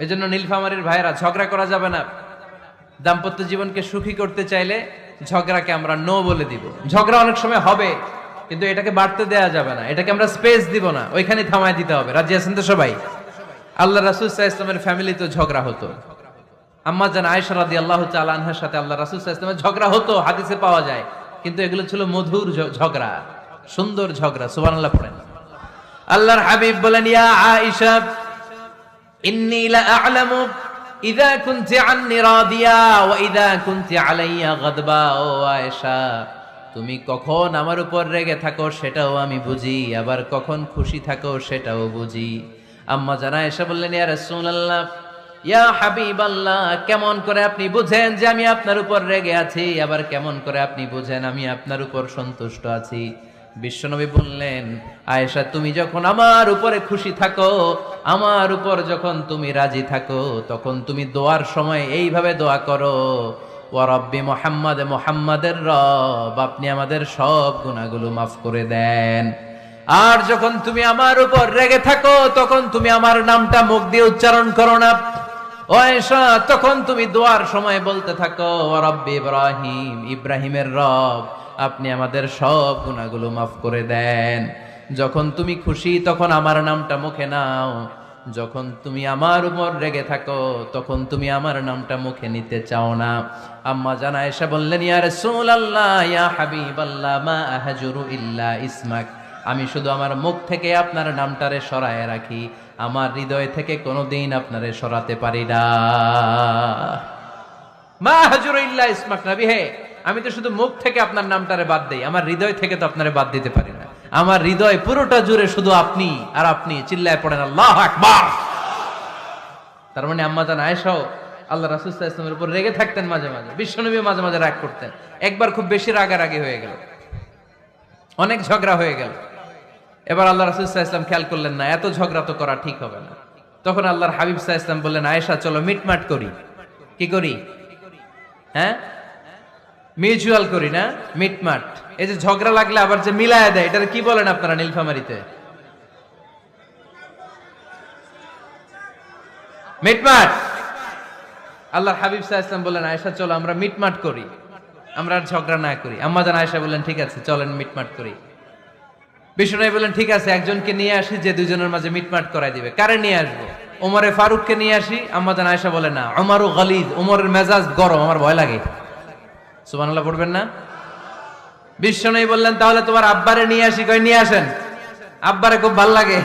এজন্য নীলফামারীর ভাইয়েরা ঝগড়া করা যাবে না। দাম্পত্য জীবনকে সুখী করতে চাইলে ঝগড়াকে আমরা নো বলে দিব। ঝগড়া অনেক সময় হবে, কিন্তু এটাকে বাড়তে দেয়া যাবে না, এটাকে আমরা স্পেস দিব না, ওইখানে থামায় দিতে হবে। রাজি আছেন তো সবাই? আল্লাহ রাসূল সাল্লাল্লাহু আলাইহি ওয়াসাল্লামের ফ্যামিলিতে ঝগড়া হতো। আম্মা জান আয়েশা রাদিয়াল্লাহু তাআলা আনহার সাথে আল্লাহ রাসূল সাল্লাল্লাহু আলাইহি ওয়াসাল্লামের ঝগড়া হতো, হাদিসে পাওয়া যায়। কিন্তু এগুলো ছিল মধুর ঝগড়া, সুন্দর ঝগড়া। সুবহানাল্লাহ পড়েন। আল্লাহর হাবিব বলেন, ইয়া আয়েশা ইন্নী লা আ'লামু ইযা কুনতি আন্নী রাদিয়া ওয়া ইযা কুনতি আলাইয়া গাদবা। ও আয়েশা, তুমি কখন আমার উপর রেগে থাকো সেটাও আমি বুঝি, আবার কখন খুশি থাকো সেটাও বুঝি। আম্মা জান আয়েশা বললেন, ইয়া রাসূলুল্লাহ, ইয়া হাবিবাল্লাহ, কেমন করে আপনি বুঝেন যে আমি আপনার উপর রেগে আছি, আবার কেমন করে আপনি বুঝেন আমি আপনার উপর সন্তুষ্ট আছি? বিশ্বনবী বললেন, আয়েশা, তুমি যখন আমার উপরে খুশি থাকো, আমার উপর যখন তুমি রাজি থাকো, তখন তুমি দোয়ার সময় এইভাবে দোয়া করো, ওয়া রাব্বি মুহাম্মাদ, মুহাম্মাদের রব, আপনি আমাদের সব গুনাহগুলো মাফ করে দেন। আর যখন তুমি আমার উপর রেগে থাকো, তখন তুমি আমার নামটা মুখ দিয়ে উচ্চারণ করো না। ও আয়েশা, তখন তুমি দোয়ার সময় বলতে থাকো, ওয়া রাব্বি ইব্রাহিম, ইব্রাহিমের রব, আপনি আমাদের সব গুনাহগুলো মাফ করে দেন। যখন তুমি খুশি তখন আমার নামটা মুখে নাও, যখন তুমি আমার উপর রেগে থাকো তখন তুমি আমার নামটা মুখে নিতে চাও না। আম্মা জান আয়েশা বললেন, ইয়া রাসূলুল্লাহ, ইয়া হাবিবাল্লাহ, মা আহজুরু ইল্লা ইসমাক, আমি শুধু আমার মুখ থেকে আপনার নামটারে সরায় রাখি, আমার হৃদয় থেকে কোনোদিন আপনারে সরাতে পারি না। মা আহজুরু ইল্লা ইসমাক, নবী হে, আমি তো শুধু মুখ থেকে আপনার নামটারে বাদ দেই, আমার হৃদয় থেকে তো আপনারে বাদ দিতে পারি না। আমার হৃদয় পুরোটা জুড়ে শুধু আপনি আর আপনি। চিল্লায় পড়েন আল্লাহু আকবার। তার মানে আম্মা জান আয়েশাও আল্লাহ রাসূল সাল্লাল্লাহু আলাইহি ওয়াসাল্লামের উপর রেগে থাকতেন মাঝে মাঝে, বিশ্বনবী মাঝে মাঝে রাগ করতেন। একবার খুব বেশি রাগারাগি হয়ে গেল, অনেক ঝগড়া হয়ে গেল। এবার আল্লাহ রাসূল সাল্লাল্লাহু আলাইহি ওয়াসাল্লাম খেয়াল করলেন না, এত ঝগড়া তো করা ঠিক হবে না। তখন আল্লাহর হাবিব সাল্লাল্লাহু আলাইহি ওয়াসাল্লাম বললেন, আয়েশা, চলো মিটমাট করি। কি করি? হ্যাঁ, মিউচুয়াল করি না, মিটমাট। এই যে ঝগড়া লাগলে আবার যে মিলায়া দেয়, এটা কি বলেন আপনারা নীলফামারীতে? মিটমাট। আল্লাহর হাবিব সাল্লাল্লাহু আলাইহি ওয়াসাল্লাম বললেন, আয়েশা, চলো আমরা মিটমাট করি, আমরা আর ঝগড়া না করি। আম্মা জান আয়েশা বললেন, ঠিক আছে, চলেন মিটমাট করি। বিষ্ণু বললেন, ঠিক আছে, একজনকে নিয়ে আসি যে দুজনের মাঝে মিটমাট করাই দিবে। কারে নিয়ে আসবো? ওমরে ফারুককে নিয়ে আসি। আম্মা জান আয়েশা বলে, না, ওমরও গলিদ, ওমরের মেজাজ গরম, আমার ভয় লাগে। সুবহানাল্লাহ পড়বেন না? বিষ্ণু বললেন, তাহলে তোমার আব্বারে নিয়ে আসি। কই, নিয়ে আসেন, আব্বারে খুব ভাল লাগে।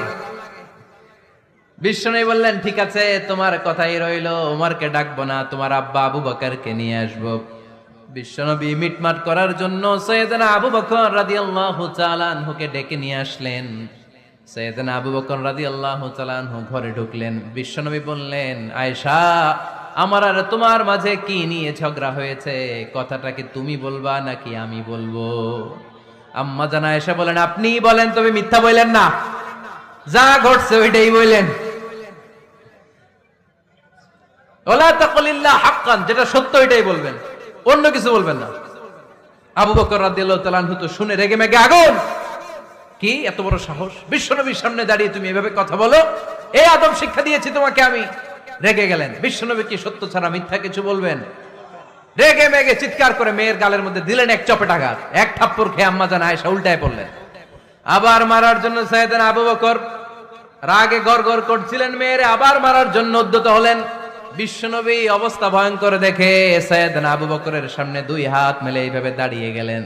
বিষ্ণু বললেন, ঠিক আছে, তোমার কথাই রইলো, ওমরকে ডাকবো না, তোমার আব্বা আবু বকরকে নিয়ে আসবো। বিশ্বনবী মিটমাট করার জন্য সাইয়েদনা আবু বকর রাদিয়াল্লাহু তাআলা আনহুকে ডেকে নিয়ে আসলেন। সাইয়েদনা আবু বকর রাদিয়াল্লাহু তাআলা আনহু ঘরে ঢুকলেন। বিশ্বনবী বললেন, আয়েশা, আমার আর তোমার মাঝে কি নিয়ে ঝগড়া হয়েছে? কথাটা কি তুমি বলবা নাকি আমি বলবো? আম্মা জান আয়েশা বলেন, আপনিই বলেন, তবে মিথ্যা বললেন না, যা ঘটছে ওইটাই বললেন। ওয়ালা তাকুলিল্লাহ হাক্কান, যেটা সত্য ওইটাই বলবেন, অন্য কিছু বলবেন না। আবু বকর রাদিয়াল্লাহু তাআলা আনহু তো শুনে রেগে মেগে আগুন। কি এত বড় সাহস, বিশ্বনবীর সামনে দাঁড়িয়ে তুমি এভাবে কথা বলো? এই আদব শিক্ষা দিয়েছি তোমাকে আমি। রেগে গেলেন। বিশ্বনবী কি সত্য ছাড়া মিথ্যা কিছু বলবেন? রেগে মেগে চিৎকার করে মেয়ের গালের মধ্যে দিলেন এক চপেটাঘাত। এক থাপ্পড় খেয়ে আম্মা জান আয়েশা উল্টায় পড়লেন। আবার মারার জন্য সাইয়েদনা আবু বকর রাগে গড়গড় করছিলেন, মেয়েরে আবার মারার জন্য উদ্যত হলেন। বিশ্বনবী অবস্থা ভয়ঙ্কর দেখে সাইয়েদনা আবু বকরের সামনে দুই হাত মেলে এইভাবে দাঁড়িয়ে গেলেন।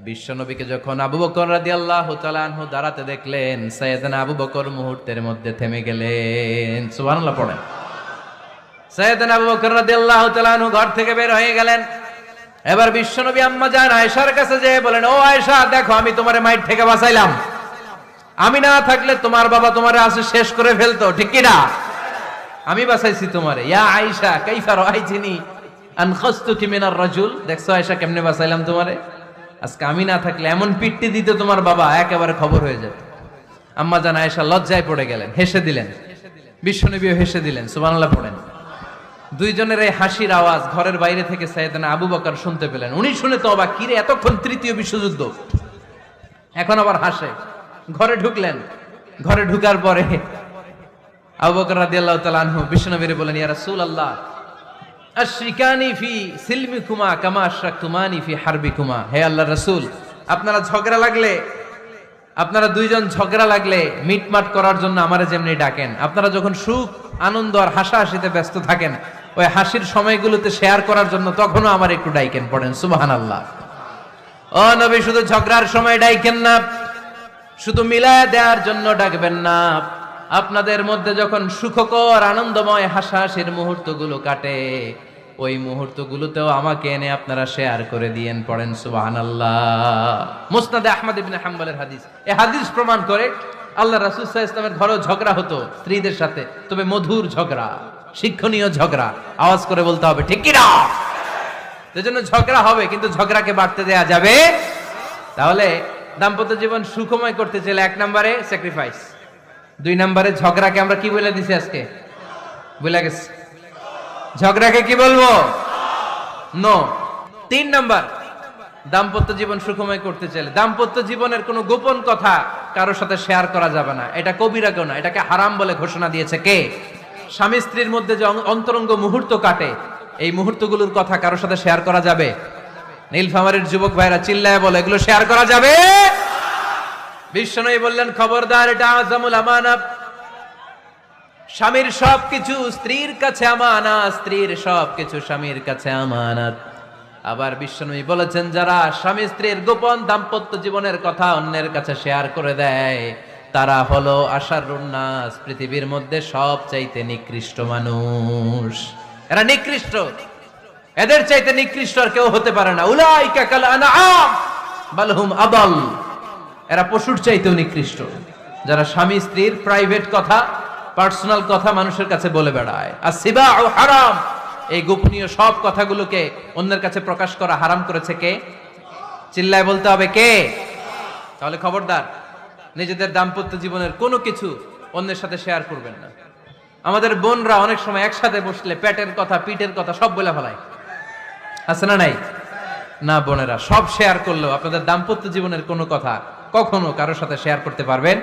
বিশ্বনবীকে যখন আবু বকর রাদিয়াল্লাহু তাআলা আনহু দাঁড়াতে দেখলেন, সাইয়েদনা আবু বকর মুহূর্তের মধ্যে থেমে গেলেন। সুবহানাল্লাহ পড়েন। সাইয়েদনা আবু বকর রাদিয়াল্লাহু তাআলা আনহু ঘর থেকে বের হয়ে গেলেন। এবার বিশ্বনবী আম্মা জান আয়েশার কাছে যেয়ে বলেন, ও আয়েশা, দেখো, আমি তোমারে মাইর থেকে বাঁচাইলাম। আমি না থাকলে তোমার বাবা তোমারে আসে শেষ করে ফেলতো, ঠিক কি না? আমি বাঁচাইছি তোমারে। ইয়া আয়েশা, কাইফা রাআইতিনি আনখাসতুকি মিনার রাজুল, দেখছো আয়েশা কেমনে বাঁচাইলাম তোমারে? আজকে আমি না থাকলে এমন পিট্টি দিত তোমার বাবা, একেবারে খবর হয়ে যেত। আম্মা জান আয়েশা লজ্জায় পড়ে গেলেন, হেসে দিলেন। বিশ্বনবীও হেসে দিলেন। সুবহানাল্লাহ পড়েন। দুইজনের এই হাসির আওয়াজ ঘরের বাইরে থেকে সাইয়েদনা আবু বকর শুনতে পেলেন। উনি শুনে তো অবাক, কিরে, এতক্ষণ তৃতীয় বিশ্বযুদ্ধ, এখন আবার হাসে। ঘরে ঢুকলেন। ঘরে ঢুকার পরে আবু বকর রাদিয়াল্লাহু তাআলা আনহু বিশ্বনবীরে বলেন, ইয়া রাসূলুল্লাহ, আশরিকানি ফি সিলমিকুমা কামা আশরাকতুমানি ফি হারবিকুমা। হে আল্লাহর রাসূল, আপনারা দুইজন ঝগড়া লাগলে মিটমাট করার জন্য আমারে যেমনি ডাকেন, আপনারা যখন সুখ আনন্দ আর হাসাহাসিতে ব্যস্ত থাকেন, ওই হাসির সময়গুলোতে শেয়ার করার জন্য তখনও আমার একটু ডাইকেন। পড়েন সুবহানাল্লাহ। ও নবী, শুধু ঝগড়ার সময় ডাইকেন না, শুধু মিলায়া দেওয়ার জন্য ডাকবেন না। আপনাদের মধ্যে যখন সুখকর আনন্দময় হাসাহাসির মুহূর্তগুলো কাটে, ওই মুহূর্তগুলোতেও আমাকে এনে আপনারা শেয়ার করে দিয়েন। পড়েন সুবহানাল্লাহ। মুসনাদে আহমদ ইবনে হাম্বলের হাদিস। এই হাদিস প্রমাণ করে আল্লাহ রাসূল সাল্লাল্লাহু আলাইহি ওয়াসাল্লামের ঘরেও ঝগড়া হতো স্ত্রীদের সাথে, তবে মধুর ঝগড়া, শিক্ষণীয় ঝগড়া। আওয়াজ করে বলতে হবে ঠিক কি না? এজন্য ঝগড়া হবে, কিন্তু ঝগড়াকে বাড়তে দেয়া যাবে। তাহলে দাম্পত্য জীবন সুখময় করতে চাইলে 1 নম্বরে স্যাক্রিফাইস, 2 নম্বরে ঝগড়াকে আমরা কি বলে দিছি আজকে? বলে গেছে ঝগড়াকে কি বলবো? নো। 3 নাম্বার, দাম্পত্য জীবন সুখময় করতে চাইলে দাম্পত্য জীবনের কোনো গোপন কথা কারোর সাথে শেয়ার করা যাবে না। এটা কবিরা গুনাহ, এটাকে হারাম বলে ঘোষণা দিয়েছে কে? স্বামী স্ত্রীর মধ্যে যে অন্তরঙ্গ মুহূর্ত কাটে, এই মুহূর্তগুলোর কথা কারোর সাথে শেয়ার করা যাবে? নীলফামারীর যুবক ভাইরা চিল্লায় বলে, এগুলো শেয়ার করা যাবে? বিশ্বনবী বললেন, খবরদার, এটা আযামুল আমানাত। স্বামীর সবকিছু স্ত্রীর কাছে আমানত, স্ত্রীর সবকিছু স্বামীর কাছে আমানত। আবার বিশ্বনবী বলেছেন, যারা স্বামী স্ত্রীর গোপন দাম্পত্য জীবনের কথা অন্যের কাছে শেয়ার করে দেয়, তারা হলো আশারুন নাস, পৃথিবীর মধ্যে সবচাইতে নিকৃষ্ট মানুষ। এরা নিকৃষ্ট, এদের চাইতে নিকৃষ্ট আর কেউ হতে পারে না। উলাইকা কাল আনআম বাল হুম আদাল। এরা পশুর চাইতেও নিকৃষ্ট, যারা স্বামী স্ত্রীর প্রাইভেট কথা, পার্সোনাল কথা মানুষের কাছে বলে বেড়ায়। আর সিবাউ হারাম, এই গোপনীয় সব কথাগুলোকে অন্যের কাছে প্রকাশ করা হারাম করেছে কে? চিল্লায় বলতে হবে কে? তাহলে খবরদার, নিজেদের দাম্পত্য জীবনের কোনো কিছু অন্যের সাথে শেয়ার করবেন না। আমাদের বোনরা অনেক সময় একসাথে বসলে পেটের কথা, পিঠের কথা সব বলে ফেলায়, আছে না নাই? না বোনেরা, সব শেয়ার করলেও আপনাদের দাম্পত্য জীবনের কোনো কথা কখনো কারোর সাথে শেয়ার করতে পারবেন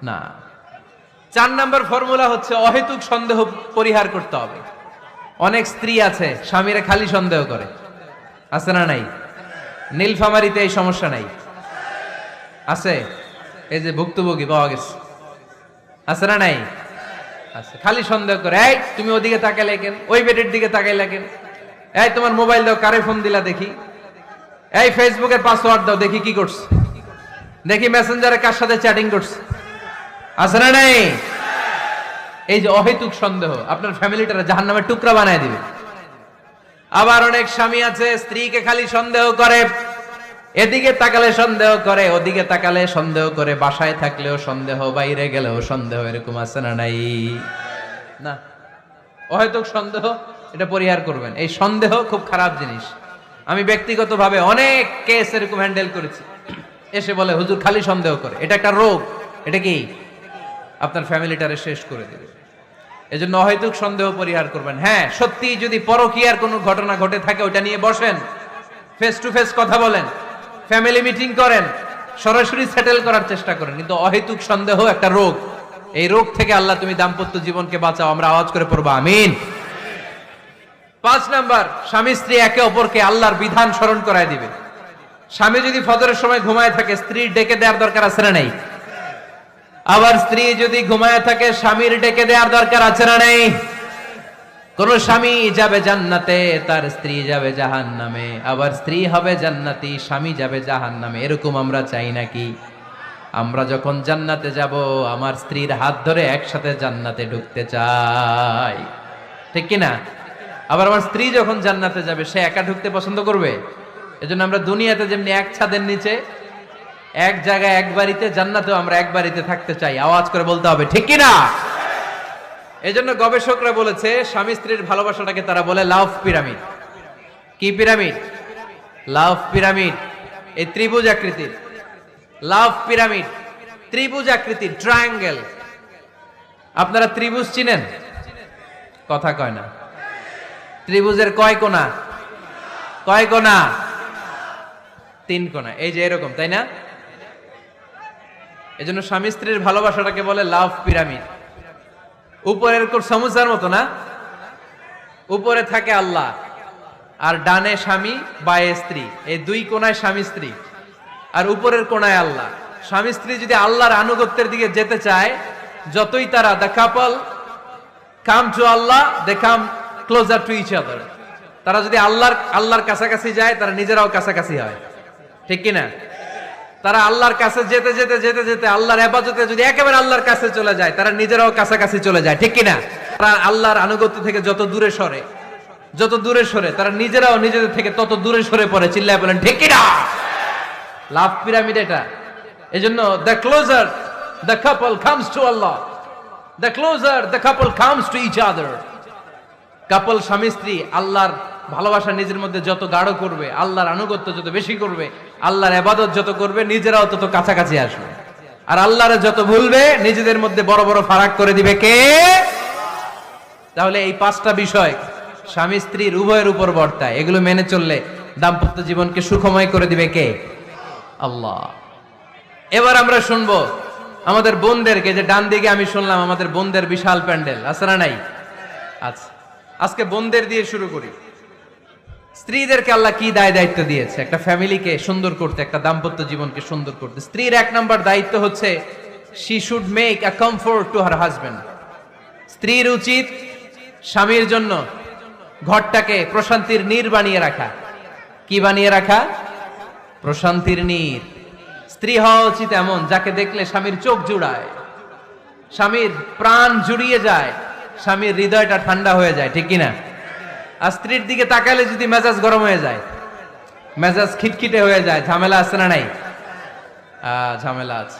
না। 4 নম্বর ফর্মুলা হচ্ছে অহেতুক সন্দেহ পরিহার করতে হবে। অনেক স্ত্রী আছে স্বামীরা খালি সন্দেহ করে, আছে না নাই? নীলফামারীতে এই সমস্যা নাই? আছে? এই যে ভুক্তভোগী পাওয়া গেছে, আছে না নাই? আছে। খালি সন্দেহ করে, এই তুমি ওদিকে তাকাইলে কেন, ওই বেডের দিকে তাকাইলে কেন, এই তোমার মোবাইল দাও, কারে ফোন দিলা দেখি, এই ফেসবুকের পাসওয়ার্ড দাও দেখি কি করছে, দেখি মেসেঞ্জারে কার সাথে চ্যাটিং করছে, আছে না নাই? এই যে অহেতুক সন্দেহ আপনার ফ্যামিলিটারে জাহান্নামের টুকরা বানায় দিবে। আবার অনেক স্বামী আছে স্ত্রীকে খালি সন্দেহ করে, এদিকে তাকালে সন্দেহ করে, ওদিকে তাকালে সন্দেহ করে, বাসায় থাকলেও সন্দেহ, বাইরে গেলেও সন্দেহ। এরকম আছে না নাই? না, অহেতুক সন্দেহ এটা পরিহার করবেন। এই সন্দেহ খুব খারাপ জিনিস। আমি ব্যক্তিগতভাবে অনেক কেস এরকম হ্যান্ডেল করেছি। এসে বলে, হুজুর খালি সন্দেহ করে, এটা একটা রোগ। এটা কি? আপনার ফ্যামিলিটারে শেষ করে দেবে। এজন্য অহেতুক সন্দেহ পরিহার করবেন। হ্যাঁ, সত্যি যদি পরকীয়ার কোনো ঘটনা ঘটে থাকে, ওটা নিয়ে বসেন, ফেস টু ফেস কথা বলেন, ফ্যামিলি মিটিং করেন, সরাসরি সেটেল করার চেষ্টা করেন। কিন্তু অহেতুক সন্দেহ একটা রোগ। এই রোগ থেকে আল্লাহ তুমি দাম্পত্য জীবনকে বাঁচাও। আমরা আওয়াজ করে পড়বো আমিন। 5 নাম্বার, স্বামী স্ত্রী একে অপরকে আল্লাহর বিধান স্মরণ করায় দিবে। স্বামী যদি ফজরের সময় ঘুমায় থাকে, স্ত্রীর ডেকে দেওয়ার দরকার আছে না নাই? আবার স্ত্রী যদি ঘুমায় থাকে, স্বামীর ডেকে দেওয়ার দরকার আছে না নাই? কোন স্বামী যাবে জান্নাতে, তার স্ত্রী যাবে জাহান্নামে। আবার স্ত্রী হবে জান্নাতি, স্বামী যাবে জাহান্নামে। এরকম আমরা চাই নাকি? আমরা যখন জান্নাতে যাব, আমার স্ত্রীর হাত ধরে একসাথে জান্নাতে ঢুকতে চাই, ঠিক কি না? আবার আমার স্ত্রী যখন জান্নাতে যাবে, সে একা ঢুকতে পছন্দ করবে? এজন্য আমরা দুনিয়াতে যেমনি এক ছাদের নিচে, এক জায়গায়, এক বাড়িতে, জান্নাতেও আমরা এক বাড়িতে থাকতে চাই। আওয়াজ করে বলতে হবে ঠিক কি না? এজন্য গবেষকরা বলেছে, স্বামী স্ত্রীর ভালোবাসাটাকে তারা বলে লাভ পিরামিড। কি পিরামিড? লাভ পিরামিড। এই ত্রিভুজ আকৃতির লাভ পিরামিড, ত্রিভুজ আকৃতির, ট্রায়াঙ্গেল। আপনারা ত্রিভুজ চিনেন? কথা কয় না। ত্রিভুজের কয় কোণা? কয় কোণা? 3 কোণা। এই যে এরকম, তাই না? এজন্য স্বামী স্ত্রীর ভালোবাসাটাকে বলে লাভ পিরামিড। উপরের সমুচার মতো না, উপরে থাকে আল্লাহ আর ডানে স্বামী বায়ে স্ত্রী, এই দুই কোণায় স্বামী স্ত্রী আর উপরের কোণায় আল্লাহ। স্বামী স্ত্রী যদি আল্লাহর আনুগত্যের দিকে যেতে চায়, যতই তারা the couple come to Allah, they come closer to each other. তারা যদি আল্লাহর কাছাকাছি যায়, তারা নিজেরাও কাছাকাছি হয়, ঠিক কিনা? তারা আল্লাহর কাছে যেতে যেতে যেতে যেতে আল্লাহর ইবাদতে যদি একেবারে আল্লাহর কাছে চলে যায়, তারা নিজেরাও কাছাকাছি চলে যায়, ঠিক কিনা? তারা আল্লাহর আনুগত্য থেকে যত দূরে সরে তারা নিজেরাও নিজেদের থেকে তত দূরে সরে পড়ে। চিল্লায় বলেন ঠিক কিনা? লাভ পিরামিড এটা। এজন্য the closer the couple comes to Allah, the closer the couple comes to each other. Couple স্বামী স্ত্রী আল্লাহর ভালোবাসা নিজের মধ্যে যত গাঢ় করবে, আল্লাহর আনুগত্য যত বেশি করবে, আল্লাহর ইবাদত যত করবে, নিজেরাও তত কাছাকাছি আসবে। আর আল্লাহরে যত ভুলবে, নিজেদের মধ্যে বড় বড় ফারাক করে দিবে কে? তাহলে এই পাঁচটা বিষয় স্বামী স্ত্রীর উভয়ের উপর বর্তায়। এগুলো মেনে চললে দাম্পত্য জীবনকে সুখময় করে দিবে কে? আল্লাহ। এবার আমরা শুনবো আমাদের বোনদেরকে, যে ডান দিকে আমি শুনলাম আমাদের বোনদের বিশাল প্যান্ডেল আছে না নাই? আচ্ছা, আজকে বোনদের দিয়ে শুরু করি। স্ত্রীদেরকে আল্লাহ কি দায়িত্ব দিয়েছে একটা ফ্যামিলিকে সুন্দর করতে, একটা দাম্পত্য জীবনকে সুন্দর করতে? স্ত্রীর 1 নম্বর দায়িত্ব হচ্ছে she should make a comfort to her husband. স্ত্রীর উচিত স্বামীর জন্য ঘরটাকে প্রশান্তির নীড় বানিয়ে রাখা। কি বানিয়ে রাখা? প্রশান্তির নীড়। স্ত্রী হওয়া উচিত এমন যাকে দেখলে স্বামীর চোখ জুড়ায়, স্বামীর প্রাণ জুড়িয়ে যায়, স্বামীর হৃদয়টা ঠান্ডা হয়ে যায়, ঠিক কিনা? আর স্ত্রীর দিকে তাকালে যদি মেজাজ গরম হয়ে যায়, মেজাজ খিটখিটে হয়ে যায়, ঝামেলা আছে না নাই? ঝামেলা আছে।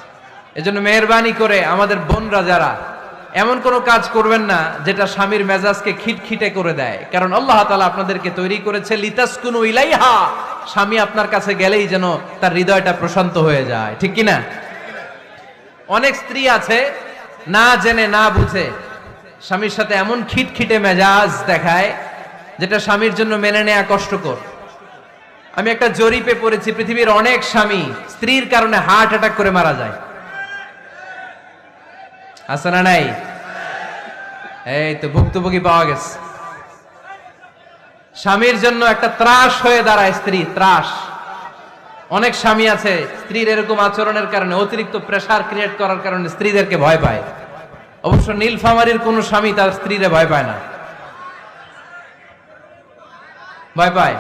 এজন্য মেহেরবানি করে আমাদের বোনরা যারা, এমন কোন কাজ করবেন না যেটা স্বামীর মেজাজকে খিটখিটে করে দেয়। কারণ আল্লাহ তাআলা আপনাদেরকে তৈরি করেছে লিতাসকুনু ইলাইহা, স্বামী আপনার কাছে গেলেই যেন তার হৃদয়টা প্রশান্ত হয়ে যায়, ঠিক কিনা? অনেক স্ত্রী আছে না জেনে না বুঝে স্বামীর সাথে এমন খিটখিটে মেজাজ দেখায় যেটা স্বামীর জন্য মেনে নেওয়া কষ্টকর। আমি একটা জরিপে পড়েছি, পৃথিবীর অনেক স্বামী স্ত্রীর কারণে হার্ট অ্যাটাক করে মারা যায়। আছে না নাই? এই তো ভুক্তভোগী পাওয়া গেছে। স্বামীর জন্য একটা ত্রাস হয়ে দাঁড়ায় স্ত্রী, ত্রাস। অনেক স্বামী আছে স্ত্রীর এরকম আচরণের কারণে, অতিরিক্ত প্রেসার ক্রিয়েট করার কারণে স্ত্রীদেরকে ভয় পায়। অবশ্য নীলফামারীর কোন স্বামী তার স্ত্রীরে ভয় পায় না। ভয় পায়?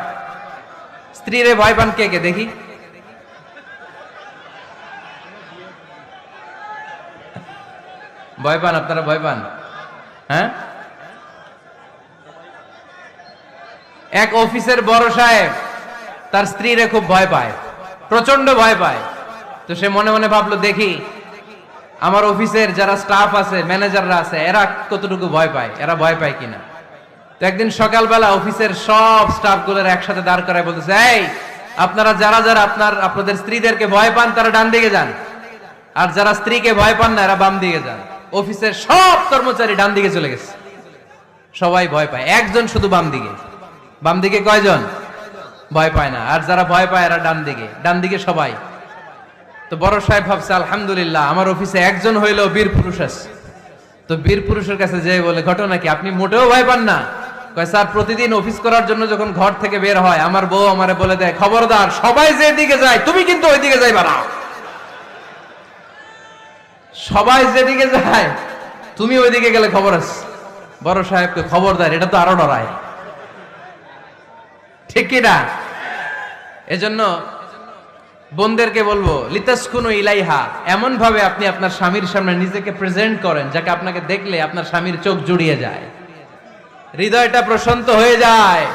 স্ত্রীরে ভয় পান কে কে দেখি? ভয় পান আপনারা? ভয় পান? হ্যাঁ, এক অফিসের বড় সাহেব তার স্ত্রীরে খুব ভয় পায়, প্রচন্ড ভয় পায়। তো সে মনে মনে ভাবলো, দেখি আমার অফিসের যারা স্টাফ আছে, ম্যানেজাররা আছে, এরা কতটুকু ভয় পায়, এরা ভয় পায় কিনা। তো একদিন সকালবেলা অফিসের সব স্টাফ গুলোর একসাথে দাঁড় করায় বলতেছে, এই আপনারা যারা যারা আপনাদের স্ত্রীদেরকে ভয় পান তারা ডান দিকে যান, আর যারা স্ত্রীকে ভয় পান না এরা বাম দিকে যান। অফিসের সব কর্মচারী ডান দিকে চলে গেছে, সবাই ভয় পায়, একজন শুধু বাম দিকে। বাম দিকে কয়জন ভয় পায় না? আর যারা ভয় পায় এরা ডান দিকে, ডান দিকে সবাই। তো বড় সাহেব ভাবছে, আলহামদুলিল্লাহ আমার অফিসে একজন হইলেও বীর পুরুষ আছে। তো বীর পুরুষের কাছে যেয়ে বলে, ঘটনা কি, আপনি মোটেও ভয় পান না? কয়, স্যার প্রতিদিন অফিস করার জন্য যখন ঘর থেকে বের হয় আমার বউ আমারে বলে দেয়, খবরদার সবাই যেদিকে যায় তুমি কিন্তু ওইদিকে যাইবা না, সবাই যেদিকে যায় তুমি ওইদিকে গেলে খবর আছে। বড় সাহেবকে খবরদার, এটা তো আরো ডরায়, ঠিক কিনা? এজন্য বোনদেরকে বলবো, লিতাসকুনু ইলাইহা, এমন ভাবে আপনি আপনার স্বামীর সামনে নিজেকে প্রেজেন্ট করেন যাকে আপনাকে দেখলে আপনার স্বামীর চোখ জুড়িয়ে যায়, হৃদয়টা প্রশান্ত হয়ে যায়,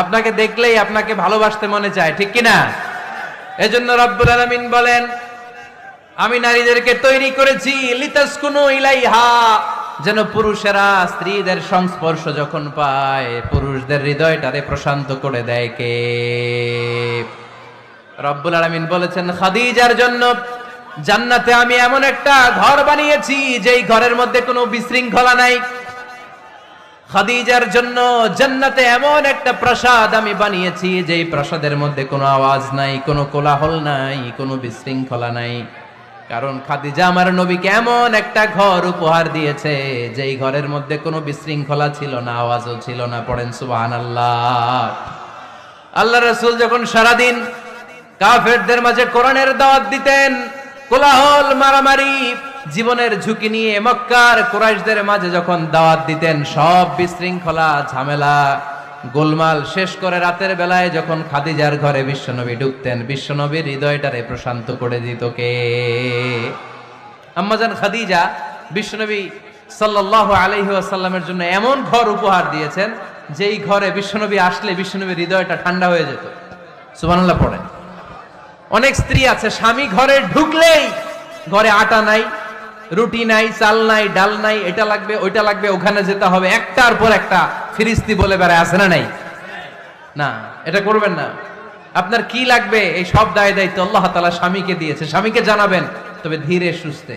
আপনাকে দেখলেই আপনাকে ভালোবাসতে মনে চায়, ঠিক কিনা? এজন্য রব্বুল আলামিন বলেন, আমি নারীদেরকে তৈরি করেছি লিতাসকুনু ইলাইহা, যেন পুরুষেরা স্ত্রীদের সংস্পর্শ যখন পায় পুরুষদের হৃদয়টারে প্রশান্ত করে দেয় কে? রব্বুল আলামিন বলেছেন, খাদিজার জন্য জান্নাতে আমি এমন একটা ঘর বানিয়েছি যেই ঘরের মধ্যে কোনো বিশৃঙ্খলা নাই। খাদিজার জন্য জান্নাতে এমন একটা প্রাসাদ আমি বানিয়েছি যেই প্রাসাদের মধ্যে কোনো আওয়াজ নাই, কোনো কোলাহল নাই, কোনো বিশৃঙ্খলা নাই। কারণ খাদিজা আমার নবীকে এমন একটা ঘর উপহার দিয়েছে যেই ঘরের মধ্যে কোনো বিশৃঙ্খলা ছিল না, আওয়াজও ছিল না। পড়েন সুবহানাল্লাহ। আল্লাহ রাসূল যখন সারাদিন কাফেরদের মাঝে কোরআনের দাওয়াত দিতেন, কোলাহল মারামারি জীবনের ঝুঁকি নিয়ে মক্কার কুরাইশদের মাঝে যখন দাওয়াত দিতেন, সব বিশৃঙ্খলা ঝামেলা গোলমাল শেষ করে রাতের বেলায় যখন খাদিজার ঘরে বিশ্বনবী ঢুকতেন, বিশ্বনবীর হৃদয়টারে প্রশান্ত করে দিত কে? আম্মাজান খাদিজা বিশ্বনবী সাল্লাল্লাহু আলাইহি ওয়াসাল্লামের জন্য এমন ঘর উপহার দিয়েছেন যেই ঘরে বিশ্বনবী আসলে বিশ্বনবীর হৃদয়টা ঠান্ডা হয়ে যেত। সুবহানাল্লাহ পড়েন। অনেক স্ত্রী আছে স্বামী ঘরে ঢুকলেই ঘরে আটা নাই, রুটি নাই, চাল নাই, ডাল নাই, এটা লাগবে ওইটা লাগবে, ওখানে যেতে হবে, একটার পর একটা ফিরিস্তি বলে বেড়ায়, আছে না নাই? না, এটা করবেন না। আপনার কি লাগবে এই সব দায় দায়িত্ব আল্লাহ তাআলা স্বামীকে দিয়েছে, স্বামীকে জানাবেন। তবে ধীরে সুস্থে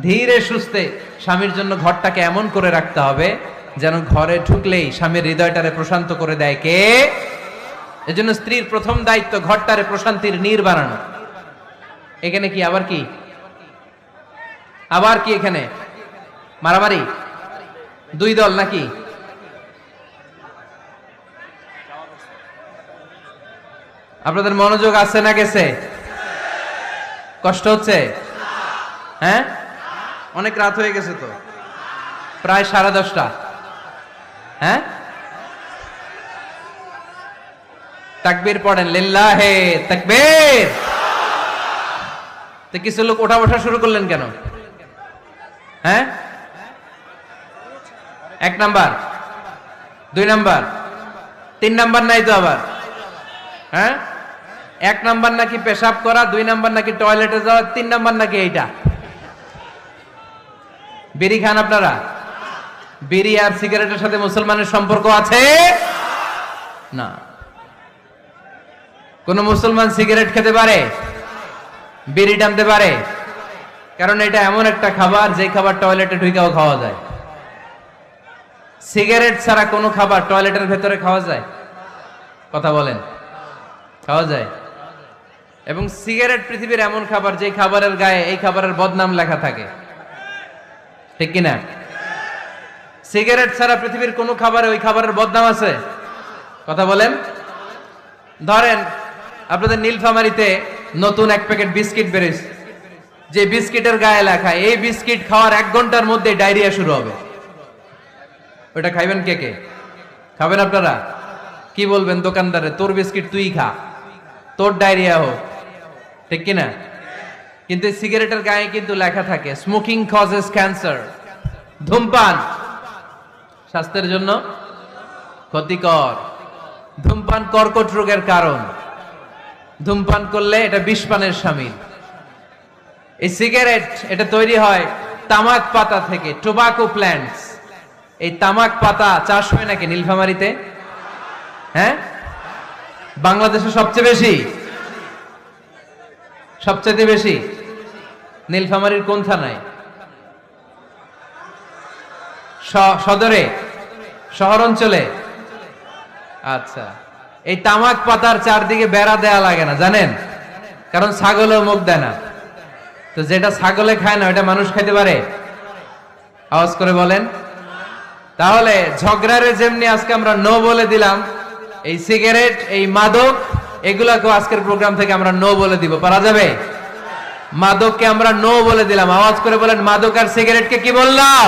ধীরে সুস্থে স্বামীর জন্য ঘরটাকে এমন করে রাখতে হবে যেন ঘরে ঢুকলেই স্বামীর হৃদয়টারে প্রশান্ত করে দেয় কে? এজন্য স্ত্রীর প্রথম দায়িত্ব ঘরটারে প্রশান্তির নীড় বানানো। এখানে কি আবার কি আবার কি এখানে মারামারি? দুই দল নাকি? আপনাদের মনোযোগ আছে না গেছে? কষ্ট হচ্ছে? হ্যাঁ, অনেক রাত হয়ে গেছে তো, প্রায় 10:30। হ্যাঁ, তাকবীর পড়েন, লিল্লাহে তাকবীর। তো কিছু লোক ওঠা বসা শুরু করলেন কেন? হ্যাঁ, 1 নাম্বার, 2 নাম্বার, 3 নাম্বার নাই তো আবার? হ্যাঁ, 1 নাম্বার নাকি পেশাব করা, 2 নাম্বার নাকি টয়লেটে যাওয়া, 3 নাম্বার নাকি এইটা। বিড়ি খান আপনারা? বিড়ি আর সিগারেটের সাথে মুসলমানের সম্পর্ক আছে না। কোন মুসলমান সিগারেট খেতে পারে? বিড়ি টানতে পারে? কারণ এটা এমন একটা খাবার যে খাবার টয়লেটে ঢুকেও খাওয়া যায়। সিগারেট ছাড়া কোনো খাবার টয়লেটের ভেতরে খাওয়া যায়? কথা বলেন, খাওয়া যায়? এবং সিগারেট পৃথিবীর এমন খাবার যে খাবারের গায়ে এই খাবারের বদনাম লেখা থাকে, ঠিক কিনা? সিগারেট ছাড়া পৃথিবীর কোন খাবারে ওই খাবারের বদনাম আছে? কথা বলেন। ধরেন আপনাদের নীলফামারীতে নতুন 1 প্যাকেট বিস্কিট বেরিয়েছে, যে বিস্কিটের গায়ে লেখা এই বিস্কিট খাওয়ার 1 ঘন্টার মধ্যে ডায়রিয়া শুরু হবে। ওটা খাইবেন কে কে? খাবেন আপনারা? কি বলবেন দোকানদারে, তোর বিস্কিট তুই খা, তোর ডায়রিয়া হোক, ঠিক কিনা? কিন্তু সিগারেটের গায়ে কিন্তু লেখা থাকে স্মোকিং কজেস ক্যান্সার, ধূমপান স্বাস্থ্যের জন্য ক্ষতিকর, ধূমপান কর্কট রোগের কারণ, ধূমপান করলে এটা বিষপানের শামিল। এই সিগারেট এটা তৈরি হয় তামাক পাতা থেকে, টোবাকো প্ল্যান্টস। এই তামাক পাতা চাষ হয় নাকি নীলফামারীতে? হ্যাঁ, বাংলাদেশে সবচেয়ে বেশি, সবচেয়ে বেশি নীলফামারীর কোন থানায়? সদরে, শহর অঞ্চলে? আচ্ছা, এই তামাক পাতার চারদিকে বেড়া দেয়া লাগে না জানেন? কারণ ছাগলও মুখ দেয় না। তো যেটা ছাগলে খায় না ওটা মানুষ খাইতে পারে? আওয়াজ করে বলেন। তাহলে ঝগড়ারে যেমনি আজকে আমরা নো বলে দিলাম, এই সিগারেট, এই মাদক, এগুলাকেও আজকের প্রোগ্রাম থেকে আমরা নো বলে দিব। পারা যাবে? মাদককে আমরা নো বলে দিলাম। আওয়াজ করে বলেন, মাদক আর সিগারেটকে কি বললাম?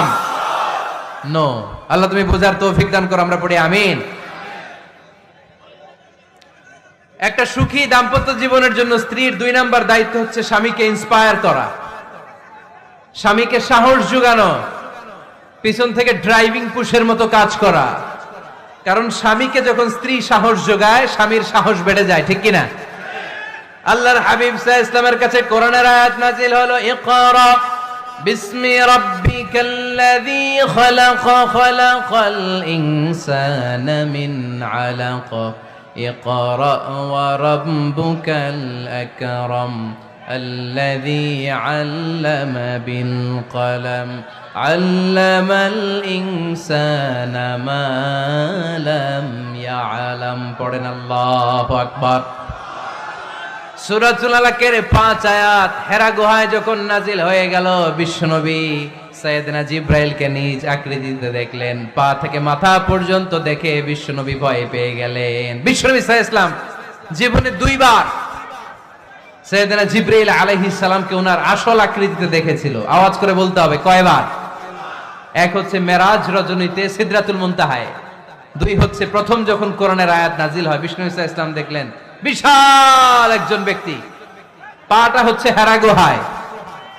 নো। আল্লাহ তুমি বোঝার তৌফিক দান করো, আমরা পড়ি আমিন। একটা সুখী দাম্পত্য জীবনের জন্য স্ত্রীর 2 নাম্বার দায়িত্ব হচ্ছে স্বামীকে ইন্সপায়ার করা, স্বামীকে সাহস যোগানো, পিছন থেকে ড্রাইভিং পুশের মতো কাজ করা। কারণ স্বামীকে যখন স্ত্রী সাহস যোগায়, স্বামীর সাহস বেড়ে যায়, ঠিক কিনা? আল্লাহর হাবিব সাল্লাল্লাহু আলাইহি ওয়াসাল্লামের কাছে কোরআনের আয়াত নাযিল হলো, ইকরা বিসমি রাব্বিকাল্লাযী খালাক, খালাকাল ইনসানা মিন আলাক, ইকরা ওয়া রাব্বুকাল আকরাম الذي علم بالقلم علم الإنسان ما لم يعلم। পড়েন আল্লাহু আকবার। সূরাতুল আলাকের 5 আয়াত হেরা গুহায় যখন নাজিল হয়ে গেল, বিশ্বনবী সাইয়েদনা জিব্রাইলকে নিজ আকৃতিতে দেখলেন, পা থেকে মাথা পর্যন্ত দেখে বিশ্বনবী ভয় পেয়ে গেলেন। বিশ্বনবী সাল্লাল্লাহু আলাইহি ওয়াসাল্লাম জীবনে 2 বার সাইয়েদনা জিব্রাইল আলাইহিস সালামকে ওনার আসল আকৃতিতে দেখেছিল। আওয়াজ করে বলতে হবে কয়বার? এক হচ্ছে মেরাজ রজনীতে সিদরাতুল মুনতাহায়, 2 হচ্ছে প্রথম যখন কোরআনের আয়াত নাজিল হয় বিষ্ণু ইসা ইসলাম দেখলেন বিশাল একজন ব্যক্তি, পাটা হচ্ছে হেরা গুহায়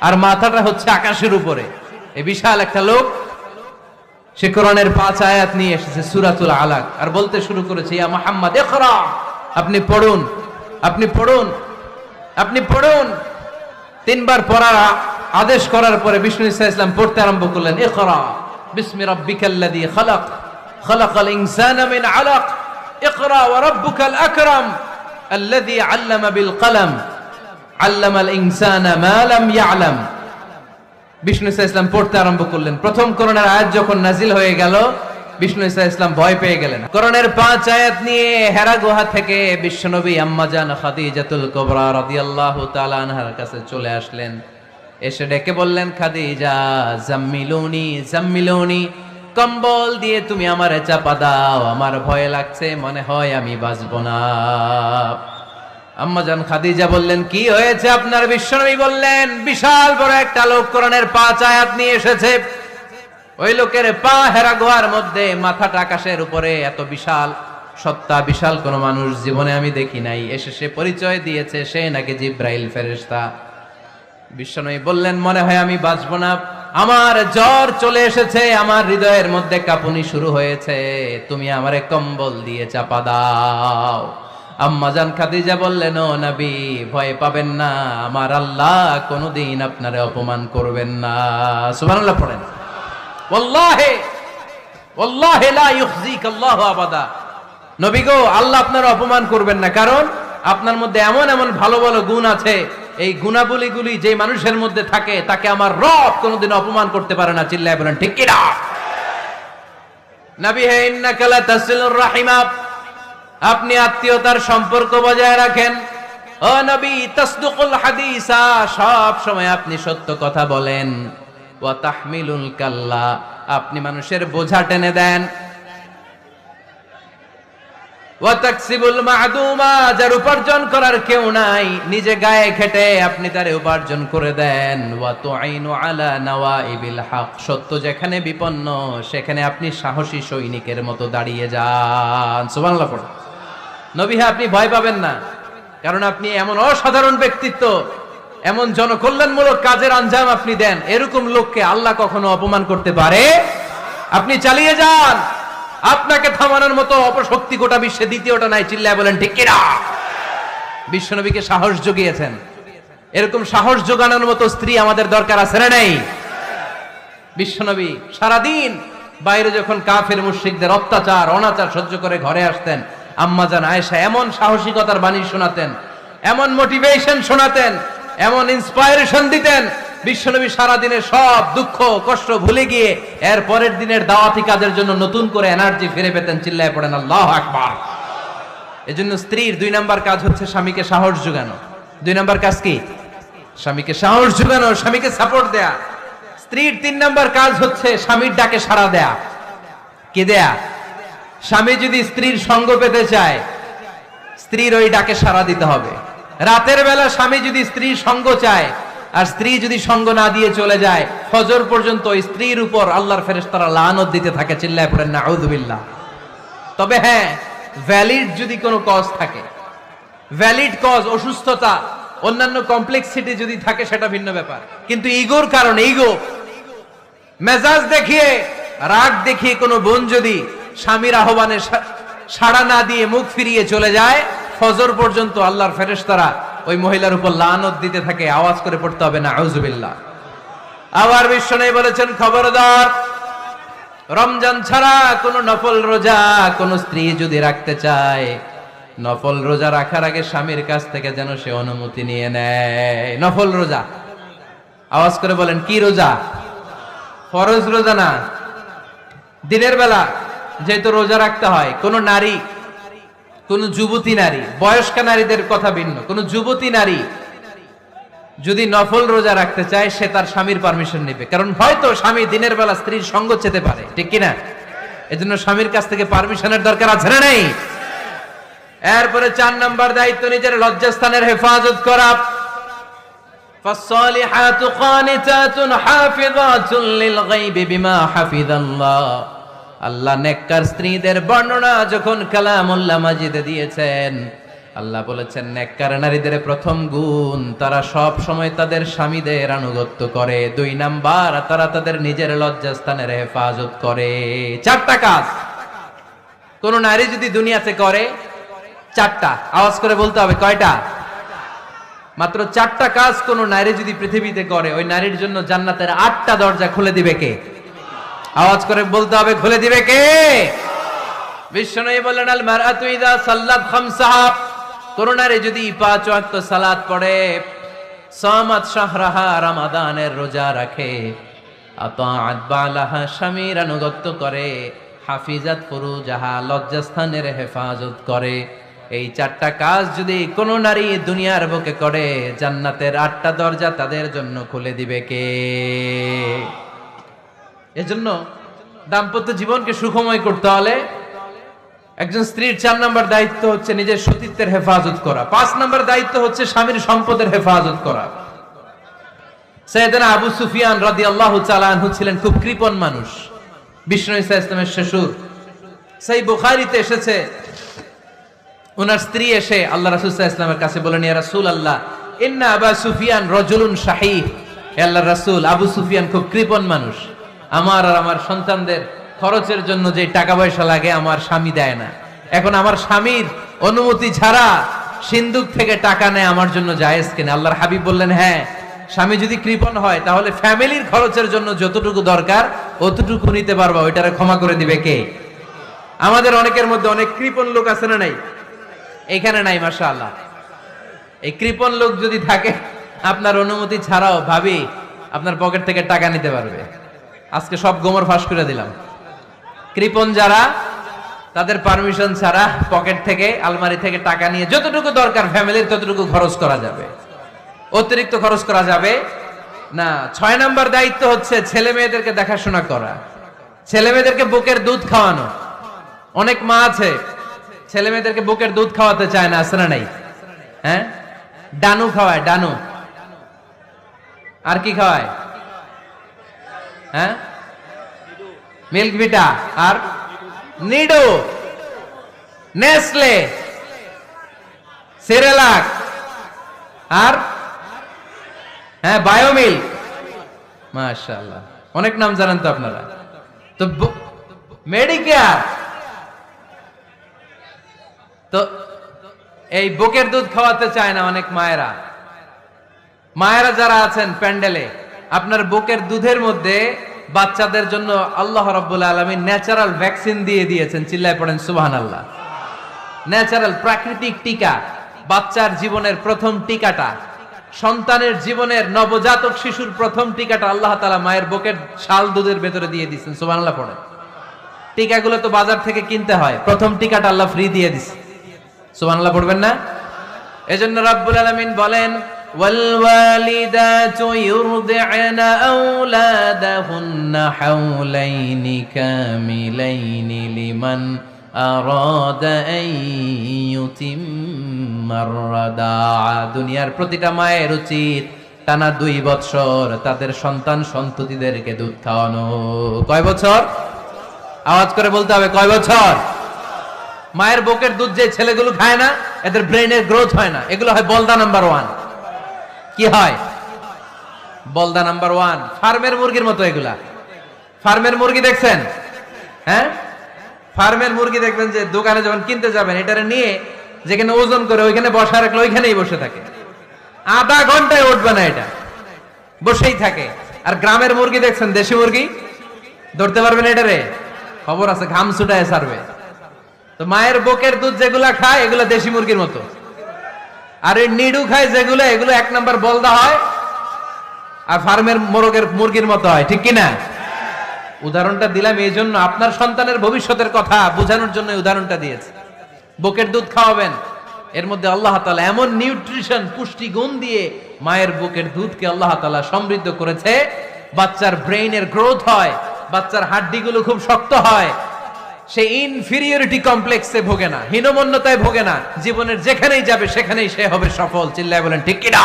আর মাথাটা হচ্ছে আকাশের উপরে। এই বিশাল একটা লোক সে কোরআনের 5 আয়াত নিয়ে এসেছে সূরাতুল আলাক, আর বলতে শুরু করেছে ইয়া মুহাম্মদ ইকরা, আপনি পড়ুন, আপনি পড়ুন, আপনি পড়ুন। 3 বার পড়ার আদেশ করার পরে বিষ্ণু ইসা ইসলাম পড়তে আরম্ভ করলেন ইকরা বিসমি রাব্বিকাল্লাযী খালাক খালাকাল ইনসানা মিন আলাক ইকরা ওয়া রাব্বুকাল আকরাম আল্লাযী আল্লামা বিল কলম আল্লামাল ইনসানা মা লাম ইয়ালাম। বিষ্ণু ইসা ইসলাম পড়তে আরম্ভ করলেন। প্রথম কোরআনের আয়াত যখন নাজিল হয়ে গেল বিষ্ণু ইসা ইসলাম ভয় পেয়ে গেলেন। কোরআনের 5 আয়াত নিয়ে হেরা গুহা থেকে বিশ্বনবী আম্মা জান খাদিজাতুল কুবরা রাদিয়াল্লাহু তাআলা আনহার কাছে চলে আসলেন। এসে ডেকে বললেন খাদিজা জাম্মিলুনি জাম্মিলুনি, কম্বল দিয়ে তুমি আমারে চাপা দাও, আমার ভয় লাগছে, মনে হয় আমি বাঁচব না। আম্মা জান খাদিজা বললেন কি হয়েছে আপনার? বিশ্বনবী বললেন বিশাল বড় একটা লোক কোরআনের 5 আয়াত নিয়ে এসেছে। ওই লোকের পা হেরা গুহার মধ্যে, মাথাটা আকাশের উপরে, এত বিশাল সত্তা, বিশাল কোন মানুষ জীবনে আমি দেখি নাই। এসে সে পরিচয় দিয়েছে সে নাকি জিব্রাইল ফেরেশতা। বিশ্বনবী বললেন মনে হয় আমি বাঁচব না, আমার জ্বর চলে এসেছে, আমার হৃদয়ের মধ্যে কাঁপুনি শুরু হয়েছে, তুমি আমারে কম্বল দিয়ে চাপা দাও। আম্মা জান খাদিজা বললেন ও নবী ভয় পাবেন না, আমার আল্লাহ কোনদিন আপনারে অপমান করবেন না। সুবহানাল্লাহ পড়েন। ওয়াল্লাহি ওয়াল্লাহি লা ইউখজিক আল্লাহু আবাদা। নবী গো আল্লাহ আপনার অপমান করবেন না, কারণ আপনার মধ্যে এমন এমন ভালো ভালো গুণ আছে, এই গুণাবলীগুলি যে মানুষের মধ্যে থাকে তাকে আমার রব কোনদিন অপমান করতে পারে না। চিল্লায় বলেন ঠিক কি না? নবী হে ইন্নাকা লা তাসিলুর রাহিমা, আপনি আত্মীয়তার সম্পর্ক বজায় রাখেন। ও নবী তাসদুকুল হাদিসা, সব সময় আপনি সত্য কথা বলেন। ওয়া তাহমিলুল কাল্লা, আপনি মানুষের বোঝা টেনে দেন। ওয়া তাকসিবুল মা'দুমা, যার উপার্জন করার কেউ নাই নিজে গায়ে খেটে আপনি তারে উপার্জন করে দেন। ওয়া তুঈনু আলা নাওয়াইবিল হক, সত্য যেখানে বিপন্ন সেখানে আপনি সাহসী সৈনিকের মতো দাঁড়িয়ে যান। সুবহানাল্লাহ পড়ো। নবী হ্যাঁ আপনি ভয় পাবেন না, কারণ আপনি এমন অসাধারণ ব্যক্তিত্ব, এমন জনকল্যাণমূলক কাজের আঞ্জাম আপনি দেন, এরকম লোককে আল্লাহ কখনো অপমান করতে পারে? আপনি চালিয়ে যান, আপনাকে থামানোর মতো অপশক্তি গোটা বিশ্বে দ্বিতীয়টা নাই। চিল্লায় বলেন ঠিক কি না? বিশ্বনবীকে সাহস জুগিয়েছেন, এরকম সাহস জোগানোর মতো স্ত্রী আমাদের দরকার আছে না নাই? বিশ্বনবী সারাদিন বাইরে যখন কাফের মুশরিকদের অত্যাচার অনাচার সহ্য করে ঘরে আসতেন, আম্মা জান আয়েশা এমন সাহসিকতার বাণী শোনাতেন, এমন মোটিভেশন শোনাতেন, এমন ইন্সপায়ারেশন দিতেন, বিশ্বনবী সারাদিনের সব দুঃখ কষ্ট ভুলে গিয়ে এর পরের দিনের দাওয়াতি কাজের জন্য নতুন করে এনার্জি ফিরে পেতেন। চিল্লায় পড়েন আল্লাহু আকবার। এজন্য স্ত্রীর 2 নাম্বার কাজ হচ্ছে স্বামীকে সাহস জোগানো। 2 নাম্বার কাজ কি? স্বামীকে সাহস জোগানো, স্বামীকে সাপোর্ট দেয়া। স্ত্রীর 3 নাম্বার কাজ হচ্ছে স্বামীর ডাকে সাড়া দেয়া। কি দেয়া? স্বামী যদি স্ত্রীর সঙ্গ পেতে চায়, স্ত্রীর ওই ডাকে সাড়া দিতে হবে। রাতের বেলা স্বামী যদি স্ত্রীর সঙ্গ চায় আর স্ত্রী যদি সঙ্গ না দিয়ে চলে যায়, ফজর পর্যন্ত স্ত্রীর উপর আল্লাহর ফেরেশতারা লানত দিতে থাকে। চিল্লায় পড়েন নাউযু বিল্লাহ। তবে হ্যাঁ, ভ্যালিড যদি কোনো কজ থাকে, ভ্যালিড কজ, অসুস্থতা, অন্যান্য কমপ্লেক্সিটি যদি থাকে সেটা ভিন্ন ব্যাপার। কিন্তু ইগোর কারণে, ইগো, মেজাজ দেখিয়ে, রাগ দেখিয়ে কোনো বোন যদি স্বামীর আহ্বানে সাড়া না দিয়ে মুখ ফিরিয়ে চলে যায়, ফজর পর্যন্ত আল্লাহর ফেরেশতারা ওই মহিলার উপর লানত দিতে থাকে। আওয়াজ করে পড়তে হবে নাউযু বিল্লাহ। আবার বিশ্বনবী বলেছেন খবরদার, রমজান ছাড়া কোন নফল রোজা কোন স্ত্রী যদি রাখতে চায়, নফল রোজা রাখার আগে স্বামীর কাছ থেকে যেন সে অনুমতি নিয়ে নেয়। নফল রোজা, আওয়াজ করে বলেন কি রোজা? ফরজ রোজা না। দিনের বেলা যেহেতু রোজা রাখতে হয়, কোন নারী কোন যুবতী নারী, বয়স্কা নারীদের কথা ভিন্ন, কোন যুবতী নারী যদি নফল রোজা রাখতে চায় সে তার স্বামীর পারমিশন নেবে, কারণ হয়তো স্বামী দিনের বেলা স্ত্রীর সঙ্গ চেতে পারে, ঠিক কিনা? এজন্য স্বামীর কাছ থেকে পারমিশনের দরকার আছে না নেই? এরপরে 4 নাম্বার দায়িত্ব নিজের লজ্জাস্থানের হেফাজত করা। ফাসসালিহাতু কানিতাতুন হাফিযাতুন লিল গায়বি বিমা হাফিজাল্লাহ। আল্লাহ নেককার স্ত্রীদের বর্ণনা যখন কালামুল্লাহ মাজিদে দিয়েছেন, আল্লাহ বলেছেন নেককার নারীদের প্রথম গুণ, তারা সব সময় তাদের স্বামীদের আনুগত্য করে। 2 নাম্বার, তারা তাদের নিজের লজ্জাস্থানের হেফাজত করে। 4টা কাজ কোন নারী যদি দুনিয়াতে করে, 4টা, আওয়াজ করে বলতে হবে কয়টা? মাত্র 4টা কাজ কোন নারী যদি পৃথিবীতে করে, ওই নারীর জন্য জান্নাতের 8টা দরজা খুলে দিবে কে? আওয়াজ করে বলতে হবে, খুলে দিবে কে? বিশ্বনবী বলেন, আল মারআতু ইযা সাল্লাত খামসাহা, কোন নারী যদি 5 ওয়াক্ত সালাত পড়ে, সামাত শাহরাহা, রমাদানের রোজা রাখে, আতাআত বালাহা, স্বামীর আনুগত্য করে, হাফিজাত ফুরুজাহা, লজ্জাস্থানের হেফাজত করে, এই 4টা কাজ যদি কোন নারী দুনিয়ার বুকে করে, জান্নাতের 8টা দরজা তাদের জন্য খুলে দিবে কে? এজন্য দাম্পত্য জীবনকে সুখময় করতে হলে একজন স্ত্রীর 4 নাম্বার দায়িত্ব হচ্ছে নিজের সতীত্বের হেফাজত করা। 5 নাম্বার দায়িত্ব হচ্ছে স্বামীর সম্পদের হেফাজত করা। সাইয়েদনা আবু সুফিয়ান রাদিয়াল্লাহু তাআলা আনহু ছিলেন খুব কৃপণ মানুষ, বিষ্ণু ঈসা ইসলামের শ্বশুর। সেই বুখারীতে এসেছে, ওনার স্ত্রী এসে আল্লাহ রাসূল সাল্লাল্লাহু আলাইহি ওয়াসাল্লামের কাছে বলেন, ইয়া রাসূলুল্লাহ, ইন্না আবা সুফিয়ান রাজুলুন শাহীহ। হে আল্লাহর রাসূল, আবু সুফিয়ান খুব কৃপণ মানুষ, আমার আর আমার সন্তানদের খরচের জন্য যে টাকা পয়সা লাগে আমার স্বামী দেয় না। এখন আমার স্বামীর অনুমতি ছাড়া সিন্দুক থেকে টাকা নেয় আমার জন্য জায়েজ কিনা? আল্লাহর হাবিব বললেন, হ্যাঁ, স্বামী যদি কৃপণ হয় তাহলে ফ্যামিলির খরচের জন্য যতটুকু দরকার অতটুকু নিতে পারবা, ওইটারে ক্ষমা করে দিবে কে? আমাদের অনেকের মধ্যে অনেক কৃপণ লোক আছে না নাই? এখানে নাই, মাশাআল্লাহ। এই কৃপণ লোক যদি থাকে, আপনার অনুমতি ছাড়াও ভাবি আপনার পকেট থেকে টাকা নিতে পারবে। আজকে সব গোমর ফাঁস করে দিলাম। কৃপণ যারা, তাদের পারমিশন ছাড়া পকেট থেকে, আলমারি থেকে টাকা নিয়ে যতটুকু দরকার ফ্যামিলির ততটুকু খরচ করা যাবে, অতিরিক্ত খরচ করা যাবে না। 6 নাম্বার দায়িত্ব হচ্ছে ছেলে মেয়েদেরকে দেখাশোনা করা, ছেলে মেয়েদেরকে বুকের দুধ খাওয়ানো। অনেক মা আছে ছেলে মেয়েদেরকে বুকের দুধ খাওয়াতে চায় না, আছে না নাই? হ্যাঁ, ডানু খাওয়ায়, ডানু। আর কি খাওয়ায়? হ্যাঁ, মিল্ক ভিটা, আর নিডো, নেসলে, সেরেলাক, আর হ্যাঁ বায়োমিল্ক। মাশাআল্লাহ, অনেক নাম জানেন তো আপনারা। তো মেডিকেয়ার, তো এই বুকের দুধ খাওয়াতে চায় না অনেক মায়েরা। মায়েরা যারা আছেন প্যান্ডেলে, আপনার বুকের দুধের মধ্যে বাচ্চাদের জন্য আল্লাহ রাব্বুল আলামিন ন্যাচারাল ভ্যাকসিন দিয়ে দিয়েছেন। চিল্লায় পড়েন সুবহানাল্লাহ। ন্যাচারাল, প্রাকৃতিক টিকা, বাচ্চার জীবনের প্রথম টিকাটা, সন্তানের জীবনের নবজাতক শিশুর প্রথম টিকাটা আল্লাহ তাআলা মায়ের বুকের শাল দুধের ভেতরে দিয়ে দিয়েছেন। সুবহানাল্লাহ পড়েন। টিকাগুলো তো বাজার থেকে কিনতে হয়, প্রথম টিকাটা আল্লাহ ফ্রি দিয়ে দিয়েছে। সুবহানাল্লাহ পড়বেন না? এজন্য রাব্বুল আলামিন বলেন, والوالدات يرضعن أولادهن حولين كاملين لمن أراد أن يتم الرضاعة। দুনিয়ার প্রতিটা মায়ের উচিত টানা 2 বছর তাদের সন্তান সন্ততিদেরকে দুধ খাওয়ানো। কয় বছর? আওয়াজ করে বলতে হবে, কয় বছর? মায়ের বুকের দুধ যে ছেলেগুলো খায় না, এদের ব্রেনের গ্রোথ হয় না। এগুলো হয় বলদা নাম্বার 1। কি হয়? বলদা নাম্বার 1। ফার্মের মুরগির মতো এগুলা। ফার্মের মুরগি দেখছেন? হ্যাঁ, ফার্মের মুরগি দেখবেন যে দোকানে যখন কিনতে যাবেন, এটারে নিয়ে যেখানে ওজন করে ওইখানে বসা রাখলে ওইখানেই বসে থাকে, আধা ঘন্টায় উঠবে না, এটা বসেই থাকে। আর গ্রামের মুরগি দেখছেন, দেশি মুরগি, ধরতে পারবেন এটারে? খবর আছে, ঘাম ছুটায় ছাড়বে। তো মায়ের বুকের দুধ যেগুলা খায় এগুলা দেশি মুরগির মতো, আর এই নিডু খায় যেগুলো, এগুলো 1 নাম্বার বলদা হয়, আর ফার্মের মুরগির মতো হয়, ঠিক কিনা? উদাহরণটা দিলাম এই জন্য, আপনার সন্তানের ভবিষ্যতের কথা বোঝানোর জন্য উদাহরণটা দিয়েছে। বুকের দুধ খাওয়াবেন, এর মধ্যে আল্লাহ তাআলা এমন নিউট্রিশন, পুষ্টি গুণ দিয়ে মায়ের বুকের দুধকে আল্লাহ তাআলা সমৃদ্ধ করেছে, বাচ্চার ব্রেইনের গ্রোথ হয়, বাচ্চার হাড্ডিগুলো খুব শক্ত হয়, সে ইনফিরিয়রিটি কমপ্লেক্সে ভোগে না, হীনমন্যতায় ভোগে না, জীবনের যেখানেই যাবে সেখানেই সে হবে সফল। চিল্লায় বলেন ঠিক কিনা?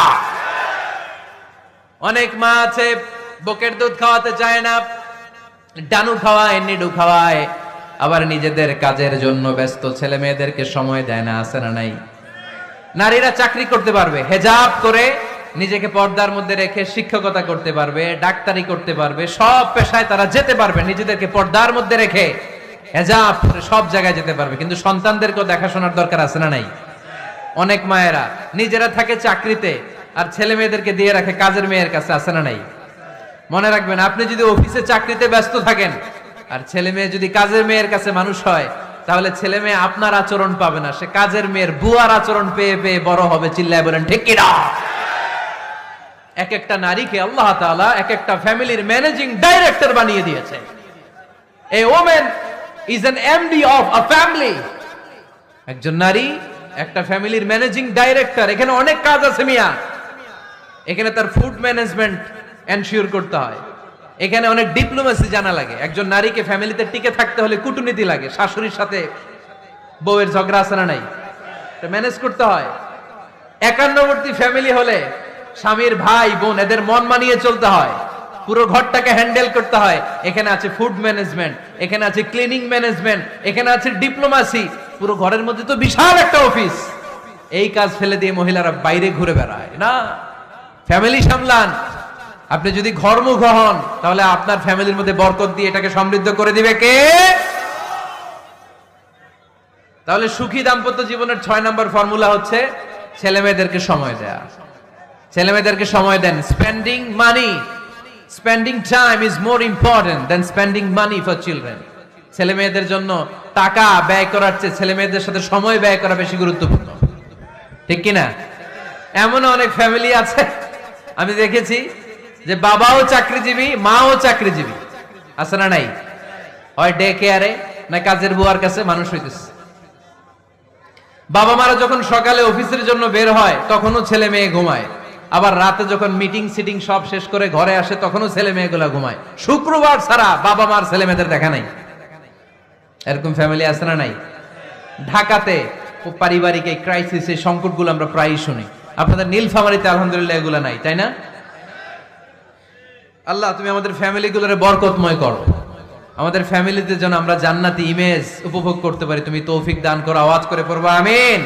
অনেক মা আছে বুকের দুধ খাওয়াতে চায় না, ডানু খাওয়ায়, নিডু খাওয়ায়, আবার নিজেদের কাজের জন্য ব্যস্ত, ছেলে মেয়েদেরকে সময় দেয় না। আছে না নাই? নারীরা চাকরি করতে পারবে, হেজাব করে নিজেকে পর্দার মধ্যে রেখে শিক্ষকতা করতে পারবে, ডাক্তারি করতে পারবে, সব পেশায় তারা যেতে পারবে, নিজেদেরকে পর্দার মধ্যে রেখে হেজাব করে সব জায়গায় যেতে পারবে। কিন্তু সন্তানদেরকেও দেখাশোনার দরকার আছে না নাই? অনেক মায়েরা নিজেরা থাকে চাকরিতে আর ছেলে মেয়েদেরকে দিয়ে রাখে কাজের মেয়ের কাছে। আছে না নাই? মনে রাখবেন, আপনি যদি অফিসে চাকরিতে ব্যস্ত থাকেন আর ছেলে মেয়ে যদি কাজের মেয়ের কাছে মানুষ হয়, তাহলে ছেলে মেয়ে আপনার আচরণ পাবে না, সে কাজের মেয়ের বুয়ার আচরণ পেয়ে পেয়ে বড় হবে। চিল্লায় বলেন ঠিক কিনা? এক একটা নারীকে আল্লাহ তাআলা এক একটা ফ্যামিলির ম্যানেজিং ডাইরেক্টর বানিয়ে দিয়েছে। A woman is an MD of a family. একজন নারী একটা ফ্যামিলির ম্যানেজিং ডাইরেক্টর। এখানে অনেক কাজ আছে মিয়া। এখানে তার ফুড ম্যানেজমেন্ট এনশিওর করতে হয়, এখানে অনেক ডিপ্লোমেসি জানা লাগে। একজন নারীকে ফ্যামিলিতে টিকে থাকতে হলে কূটনীতি লাগে, শাশুড়ির সাথে বউয়ের ঝগড়া আছে না নাই, ম্যানেজ করতে হয়। একান্নবর্তী ফ্যামিলি হলে স্বামীর ভাই বোন এদের মন মানিয়ে চলতে হয়, পুরো ঘরটাকে হ্যান্ডেল করতে হয়। এখানে আছে ফুড ম্যানেজমেন্ট, এখানে আছে ক্লিনিং ম্যানেজমেন্ট, এখানে আছে ডিপ্লোমাসি। পুরো ঘরের মধ্যে তো বিশাল একটা অফিস। এই কাজ ফেলে দিয়ে মহিলারা বাইরে ঘুরে বেড়ায় না। ফ্যামিলি সামলান। আপনি যদি ঘরমুখ হন, তাহলে আপনার ফ্যামিলির মধ্যে বরকত দিয়ে এটাকে সমৃদ্ধ করে দিবে কে? তাহলে সুখী দাম্পত্য জীবনের 6 নম্বর ফর্মুলা হচ্ছে ছেলে মেয়েদেরকে সময় দেয়া। ছেলে মেয়েদেরকে সময় দেন। Spending money, spending time is more important than spending money for children. ছেলে মেয়েদের জন্য টাকা ব্যয় করার চেয়ে ছেলে মেয়েদের সাথে সময় ব্যয় করা বেশি গুরুত্বপূর্ণ। ঠিক কিনা? এমন অনেক ফ্যামিলি আছে আমি দেখেছি যে বাবাও চাকরিজীবী, মাও চাকরিজীবী। আছে না নাই? হয় ডে কেয়ারে না কাজের বুয়ার কাছে মানুষ হইতেছে। বাবা মারা যখন সকালে অফিসের জন্য বের হয় তখনও ছেলে মেয়ে ঘুমায়, আবার রাতে যখন মিটিং সিটিং সব শেষ করে ঘরে আসে তখনও ছেলে মেয়েগুলা ঘুমায়। শুক্রবার ছাড়া বাবা মার ছেলে মেয়েদের দেখা নাই। এরকম ফ্যামিলি আছে না নাই? ঢাকাতে পারিবারিক এই ক্রাইসিস, এই সংকটগুলো আমরা প্রায়ই শুনি। আপনাদের নীলফামারীতে আলহামদুলিল্লাহ এগুলো নাই, তাই না? আল্লাহ তুমি আমাদের ফ্যামিলিগুলোরে বরকতময় করো, আমাদের ফ্যামিলিতে যেন আমরা জান্নাতি ইমেজ উপভোগ করতে পারি, তুমি তৌফিক দান করো। আওয়াজ করে পড়বো আমিন।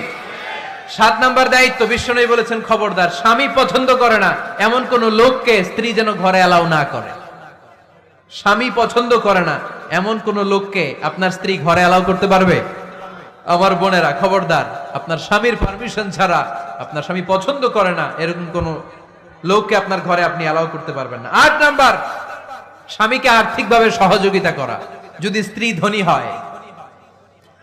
7 নাম্বার দায়িত্ব, বিশ্বনবী বলেছেন খবরদার, স্বামী পছন্দ করে না এমন কোন লোককে স্ত্রী যেন ঘরে অ্যালাউ না করে। স্বামী পছন্দ করে না এমন কোন লোককে আপনার স্ত্রী ঘরে অ্যালাউ করতে পারবে? আমার বোনেরা খবরদার, আপনার স্বামীর পারমিশন ছাড়া, আপনার স্বামী পছন্দ করে না এরকম কোন লোককে আপনার ঘরে আপনি অ্যালাউ করতে পারবেন না। 8 নাম্বার, স্বামীকে আর্থিকভাবে সহযোগিতা করা। যদি স্ত্রী ধনী হয়,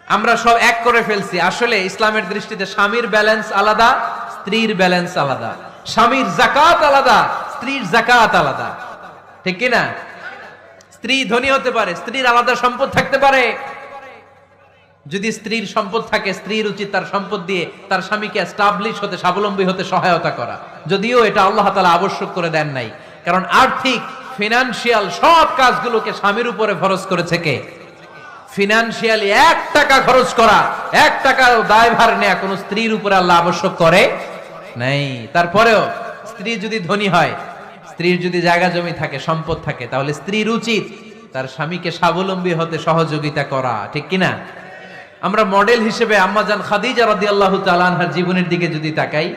আমরা সব এক করে ফেলছি, আসলে ইসলামের দৃষ্টিতে স্বামীর ব্যালেন্স আলাদা, স্ত্রীর ব্যালেন্স আলাদা। স্বামীর যাকাত আলাদা, স্ত্রীর যাকাত আলাদা। ঠিক কি না? স্ত্রী ধনী হতে পারে, স্ত্রীর আলাদা সম্পদ থাকতে পারে। যদি স্ত্রীর সম্পদ থাকে, স্ত্রীর উচিত তার সম্পদ দিয়ে তার স্বামীকে এস্টাবলিশ হতে, স্বাবলম্বী হতে সহায়তা করা। যদিও এটা আল্লাহ তাআলা আবশ্যক করে দেন নাই, কারণ আর্থিক ফিনান্সিয়াল সব কাজগুলোকে স্বামীর উপরে ফরজ করেছে কে? ফিনান্সিয়ালি 1 টাকা খরচ করা, 1 টাকার দায়ভার নেয়া কোন স্ত্রীর উপরে আল্লাহ আবশ্যক করে নাই। তারপরেও স্ত্রী যদি ধনী হয়, স্ত্রীর যদি জায়গা জমি থাকে, সম্পদ থাকে, তাহলে স্ত্রীর উচিত তার স্বামীকে স্বাবলম্বী হতে সহযোগিতা করা। ঠিক কিনা? আমরা মডেল হিসেবে আম্মাজান খাদিজা রাদিয়াল্লাহু তাআলা আনহার জীবনের দিকে যদি তাকাই,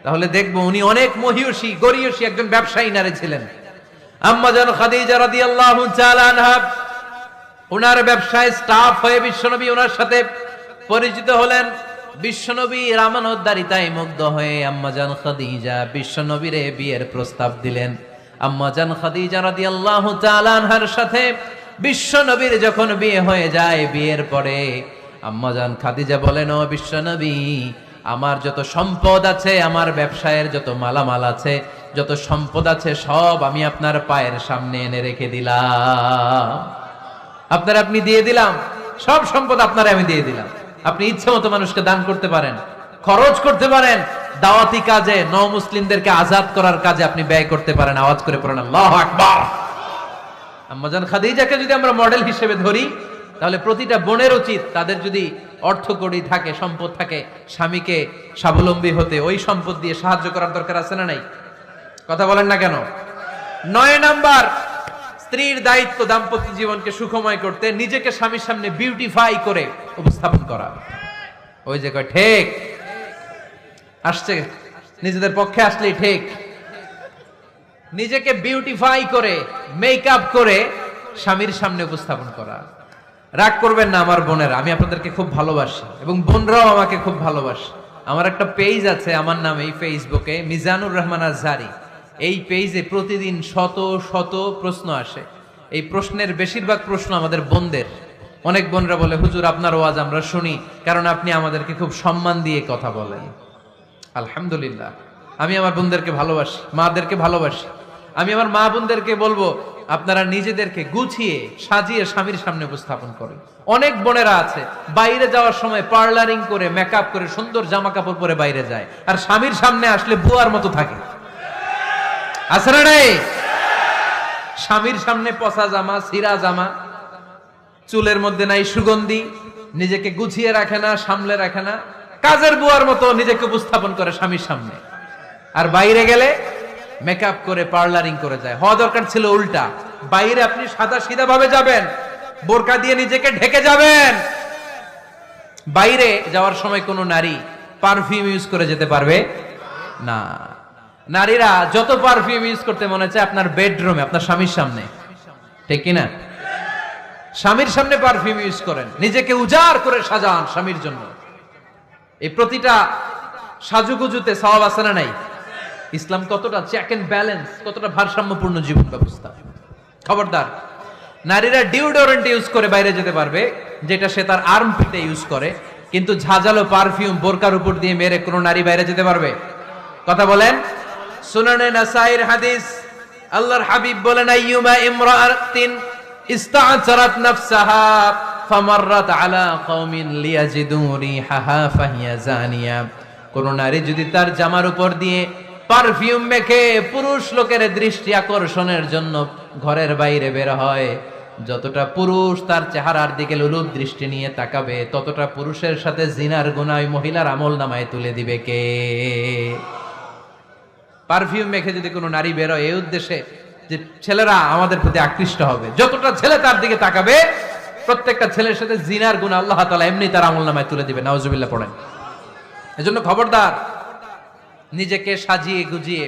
তাহলে দেখব উনি অনেক মহিয়সী, গরিয়সী একজন ব্যবসায়ী নারী ছিলেন। আম্মাজান খাদিজা রাদিয়াল্লাহু তাআলা আনহা ওনার ব্যবসায় স্টাফ হয়ে বিশ্বনবী ওনার সাথে পরিচিত হলেন। বিশ্বনবী রামানোদ্দারিতায় মুগ্ধ হয়ে আম্মাজান খাদিজা বিশ্বনবীরে বিয়ের প্রস্তাব দিলেন। আম্মাজান খাদিজা রাদিয়াল্লাহু তাআলা আনহার সাথে বিশ্বনবীর যখন বিয়ে হয়ে যায়, বিয়ের পরে আম্মাজান খাদিজা বলেন, ও বিশ্বনবী, আমার যত সম্পদ আছে, আমার ব্যবসায়ের যত মালামাল আছে, যত সম্পদ আছে, সব আমি আপনার পায়ের সামনে এনে রেখে দিলাম। আপনি দিয়ে দিলাম, সব সম্পদ আপনারে আমি দিয়ে দিলাম। আপনি ইচ্ছে মতো মানুষকে দান করতে পারেন, খরচ করতে পারেন, দাওয়াতি কাজে মুসলিমদেরকে আজাদ করার কাজে আপনি ব্যয় করতে পারেন। আওয়াজ করে পড়েন আল্লাহু আকবার। আম্মাজান খাদিজাকে যদি আমরা মডেল হিসেবে ধরি, তাহলে প্রতিটা বোনের উচিত তাদের যদি অর্থ কড়ি থাকে, সম্পদ থাকে, স্বামীকে স্বাবলম্বী হতে ওই সম্পদ দিয়ে সাহায্য করার দরকার আছে না নাই? কথা বলেন না কেন? 9 নাম্বার, স্ত্রীর দায়িত্ব দাম্পত্য জীবনকে সুখময় করতে নিজেকে স্বামীর সামনে বিউটিফাই করে উপস্থাপন করা। ওই যে কয় ঠিক আসছে, নিজেদের পক্ষে আসলেই ঠিক। নিজেকে বিউটিফাই করে মেকআপ করে স্বামীর সামনে উপস্থাপন করা। রাগ করবেন না আমার বোনেরা, আমি আপনাদেরকে খুব ভালোবাসি এবং বোনরাও আমাকে খুব ভালোবাসে। আমার একটা পেজ আছে আমার নামে ফেসবুকে, মিজানুর রহমান আজহারি। এই পেজে প্রতিদিন শত শত প্রশ্ন আসে। এই প্রশ্নের বেশিরভাগ প্রশ্ন আমাদের বোনদের। অনেক বোনরা বলে, হুজুর আপনার ওয়াজ আমরা শুনি কারণ আপনি আমাদেরকে খুব সম্মান দিয়ে কথা বলেন। আলহামদুলিল্লাহ, আমি আমার বোনদেরকে ভালোবাসি, মাদেরকে ভালোবাসি। আমি আমার মা বোনদেরকে বলবো, আপনারা নিজেদেরকে গুছিয়ে সাজিয়ে স্বামীর সামনে উপস্থাপন করেন। অনেক বোনেরা আছে বাইরে যাওয়ার সময় পার্লারিং করে মেকআপ করে সুন্দর জামা কাপড় পরে বাইরে যায়, আর স্বামীর সামনে আসলে বুয়ার মতো থাকে। আছে না নাই? স্বামীর সামনে পচা জামা, ছিঁড়া জামা, চুলের মধ্যে নাই সুগন্ধি, নিজেকে গুছিয়ে রাখে না, সামলে রাখে না, কাজের বুয়ার মতো নিজেকে উপস্থাপন করে স্বামীর সামনে। আর বাইরে গেলে মেকআপ করে পার্লারিং করে যায়। হওয়া দরকার ছিল উল্টা, বাইরে আপনি সাদা সিধা ভাবে যাবেন, বোরকা দিয়ে নিজেকে ঢেকে যাবেন। বাইরে যাওয়ার সময় কোনো নারী পারফিউম ইউজ করে যেতে পারবে না। নারীরা যত পারফিউম ইউজ করতে মনে চায় আপনার বেডরুমে, আপনার স্বামীর সামনে, ঠিক কিনা? স্বামীর সামনে পারফিউম ইউজ করেন, নিজেকে উজাড় করে সাজান স্বামীর জন্য। এই প্রতিটা সাজুগুজুতে সওয়াব আছে না নাই? ইসলাম কতটা চেক এন্ড ব্যালেন্স, কতটা ভারসাম্যপূর্ণ জীবন ব্যবস্থা। খবরদার, নারীরা ডিওডোরেন্ট ইউজ করে বাইরে যেতে পারবে, যেটা সে তার আর্মপিটে ইউজ করে, কিন্তু ঝাঁঝালো পারফিউম বোরকার উপর দিয়ে মেরে কোনো নারী বাইরে যেতে পারবে? কথা বলেন। সুনানে নাসাইর হাদিস, আল্লাহর হাবিব বলেন, আইয়ুমা ইমরাআতিন ইস্তা'জারাত নাফসাহা ফামাররাত আলা কওমিন লিয়াজিদু রিহাহা ফাহিয়া জানিয়া। কোন নারী যদি তার জামার উপর দিয়ে পারফিউম মেখে পুরুষ লোকের দৃষ্টি আকর্ষণের জন্য ঘরের বাইরে বের হয়, যতটা পুরুষ তার চেহারার দিকে লোলুপ দৃষ্টি নিয়ে তাকাবে, ততটা পুরুষের সাথে জিনার গুনাহ ওই মহিলার আমলনামায় তুলে দিবে কে? পারফিউম মেখে যদি কোনো নারী বের হয় এই উদ্দেশ্যে যে ছেলেরা আমাদের প্রতি আকৃষ্ট হবে, যতটা ছেলে তার দিকে তাকাবে, প্রত্যেকটা ছেলের সাথে জিনার গুনাহ আল্লাহ তাআলা এমনি তার আমলনামায় তুলে দিবে। নাউজুবিল্লাহ পড়েন। এজন্য খবরদার, নিজেকে সাজিয়ে গুজিয়ে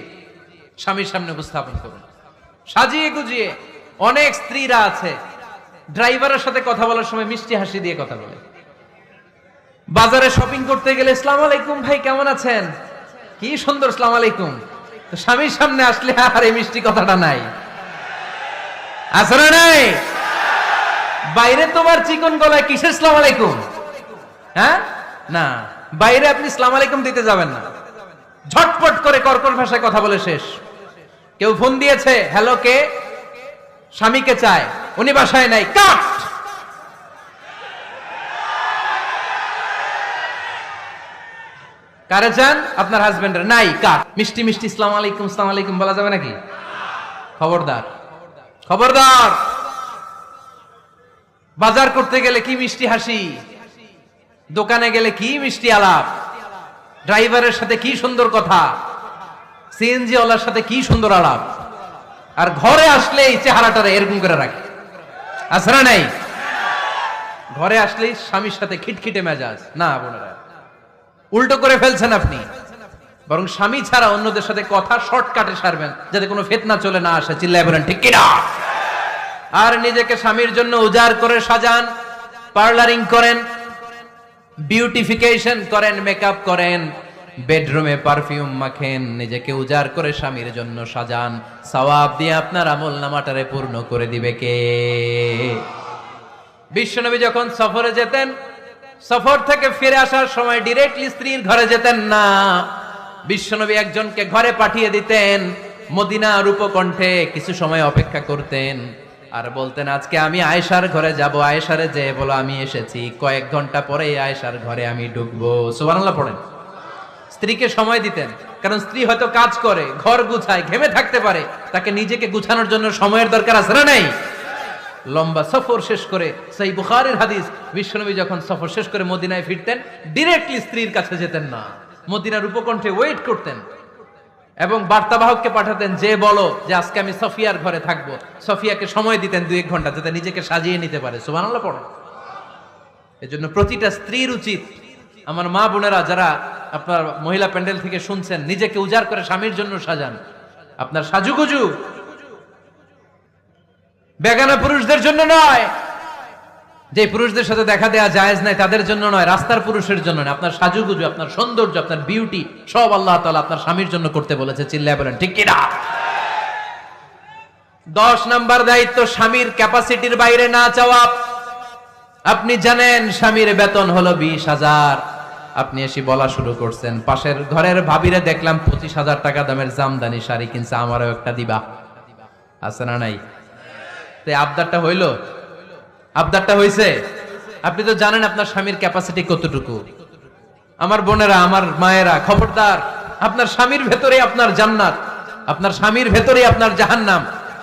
স্বামীর সামনে উপস্থাপন করুন, সাজিয়ে গুজিয়ে। অনেক স্ত্রীরা আছে ড্রাইভারের সাথে কথা বলার সময় মিষ্টি হাসি দিয়ে কথা বলে। বাজারে শপিং করতে গেলে আসসালামু আলাইকুম ভাই কেমন আছেন, কি সুন্দর আসসালামু আলাইকুম। তো স্বামীর সামনে আসলে আর এই মিষ্টি কথাটা নাই, আছে না নাই? বাইরে তোমার চিকন গলায় কিসের আসসালামু আলাইকুম? হ্যাঁ না, বাইরে আপনি আসসালামু আলাইকুম দিতে যাবেন না, ঝটপট করে কর্কশ ভাষায় কথা বলে শেষ। কেউ ফোন দিয়েছে, হ্যালো কে? স্বামীকে চায়, উনি বাসায় নাই, কাট। কারে চান? আপনার হাজবেন্ডের, নাই, কাট। মিষ্টি মিষ্টি আসসালামু আলাইকুম আসসালামু আলাইকুম বলা যাবে নাকি? খবরদার, খবরদার। বাজার করতে গেলে কি মিষ্টি হাসি, দোকানে গেলে কি মিষ্টি আলাপ, ড্রাইভারের সাথে কি সুন্দর কথা, সিএনজি ওয়ালার সাথে কি সুন্দর আলাপ, আর ঘরে আসলেই চেহারাটা এরকম করে রাখে, আছে না নাই? ঘরে আসলেই স্বামীর সাথে খিটখিটে মেজাজ। না বোনেরা, উল্টো করে ফেলছেন আপনি। বরং স্বামী ছাড়া অন্যদের সাথে কথা শর্টকাটে সারবেন, যাতে কোনো ফিতনা চলে না আসে। চিল্লায় বলেন ঠিক কিনা? আর নিজেকে স্বামীর জন্য উজাড় করে সাজান, পার্লারিং করেন, বিউটিফিকেশন করেন, মেকআপ করেন, বেডরুমে পারফিউম মাখেন, নিজেকে উজাড় করে স্বামীর জন্য সাজান। সওয়াব দিয়ে আপনার আমলনামাটারে পূর্ণ করে দিবে কে? বিশ্বনবী যখন সফরে যেতেন, সফর থেকে ফিরে আসার সময় ডিরেক্টলি স্ত্রীর ঘরে যেতেন না। বিশ্বনবী একজনকে ঘরে পাঠিয়ে দিতেন, মদিনার উপকণ্ঠে কিছু সময় অপেক্ষা করতেন। আর বলতেন আজকে আমি আয়েশার ঘরে যাব, আয়েশারে যে বলো আমি এসেছি, কয়েক ঘন্টা পরে আয়েশার ঘরে আমি ঢুকবো। সুবহানাল্লাহ পড়েন। স্ত্রীকে সময় দিতেন, কারণ স্ত্রী হয়তো কাজ করে, ঘর গুছায়, ঘেমে থাকতে পারে, তাকে নিজেকে গুছানোর জন্য সময়ের দরকার আছে না নেই? লম্বা সফর শেষ করে, সেই বুখারীর হাদিস, বিশ্বনবী যখন সফর শেষ করে মদিনায় ফিরতেন, ডিরেক্টলি স্ত্রীর কাছে যেতেন না, মদিনার উপকণ্ঠে ওয়েট করতেন এবং বার্তাবাহককে পাঠাতেন যে বলো যে আজকে আমি সফিয়ার ঘরে থাকবো। সফিয়াকে সময় দিতেন 2-1 ঘন্টা, যাতে নিজেকে সাজিয়ে নিতে পারে। সুবহানাল্লাহ পড়ে। এজন্য প্রতিটা স্ত্রীর উচিত, আমার মা বোনেরা যারা আপনার মহিলা প্যান্ডেল থেকে শুনছেন, নিজেকে উজাড় করে স্বামীর জন্য সাজান। আপনার সাজুগুজু বেগানা পুরুষদের জন্য নয়, যে পুরুষদের সাথে দেখা দেয়া জায়েজ নাই তাদের জন্য নয়, রাস্তার পুরুষের জন্য নয়। আপনার সাজুগুজু, আপনার সৌন্দর্য, আপনার বিউটি সব আল্লাহ তাআলা আপনার স্বামীর জন্য করতে বলেছে। চিল্লায় বলেন ঠিক কি না? 10 নাম্বার দায়িত্ব, স্বামীর ক্যাপাসিটির বাইরে না চাওয়া। আপনি জানেন স্বামীর বেতন হলো 20,000, আপনি এসে বলা শুরু করছেন, পাশের ঘরের ভাবিরে দেখলাম 25,000 টাকা দামের জামদানি শাড়ি কিনছে, আমারও একটা দিবা। আছে না নাই? তো আবদারটা হইলো? আবদারটা হইছে? আপনি তো জানেন আপনার স্বামীর ক্যাপাসিটি কতটুকু। আমার বোনেরা, আমার মায়েরা, খবরদার, আপনার স্বামীর ভেতরে আপনার জান্নাত, আপনার স্বামীর ভেতরে আপনার জাহান্নাম।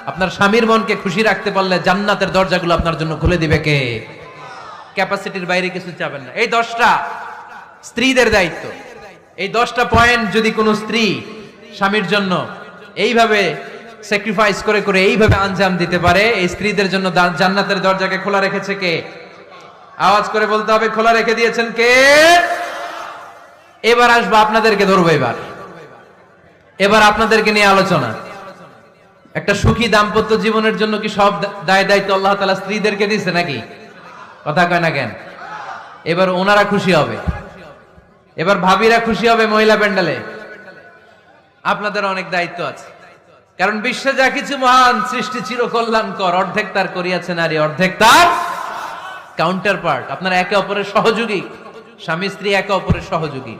আপনার স্বামীর মনকে খুশি রাখতে পারলে জান্নাতের দরজাগুলো আপনার জন্য খুলে দিবে কে? ক্যাপাসিটির বাইরে কিছু চাবেন না। এই 10টা স্ত্রীদের দায়িত্ব। এই 10টা পয়েন্ট যদি কোনো স্ত্রী স্বামীর জন্য এইভাবে স্যাক্রিফাইস করে করে এইভাবে আঞ্জাম দিতে পারে, এই স্ত্রীদের জন্য জান্নাতের দরজাকে খোলা রেখেছে কে? আওয়াজ করে বলতে হবে, খোলা রেখে দিয়েছেন কে? এবার আসবো, আপনাদেরকে ধরবো। এবার আপনাদেরকে নিয়ে আলোচনা। একটা সুখী দাম্পত্য জীবনের জন্য কি সব দায় দায়িত্ব আল্লাহ তাআলা স্ত্রীদেরকে দিয়েছে নাকি? কথা কয় না কেন? এবার ওনারা খুশি হবে, এবার ভাবিরা খুশি হবে মহিলা প্যান্ডেলে। আপনাদের অনেক দায়িত্ব আছে, কারণ বিশ্বে যা কিছু মহান সৃষ্টি চিরকল্যাণকর, অর্ধেক তার করিয়াছে নারী, অর্ধেক তার কাউন্টার পার্ট। আপনারা একে অপরের সহযোগী, স্বামী স্ত্রী একে অপরের সহযোগী।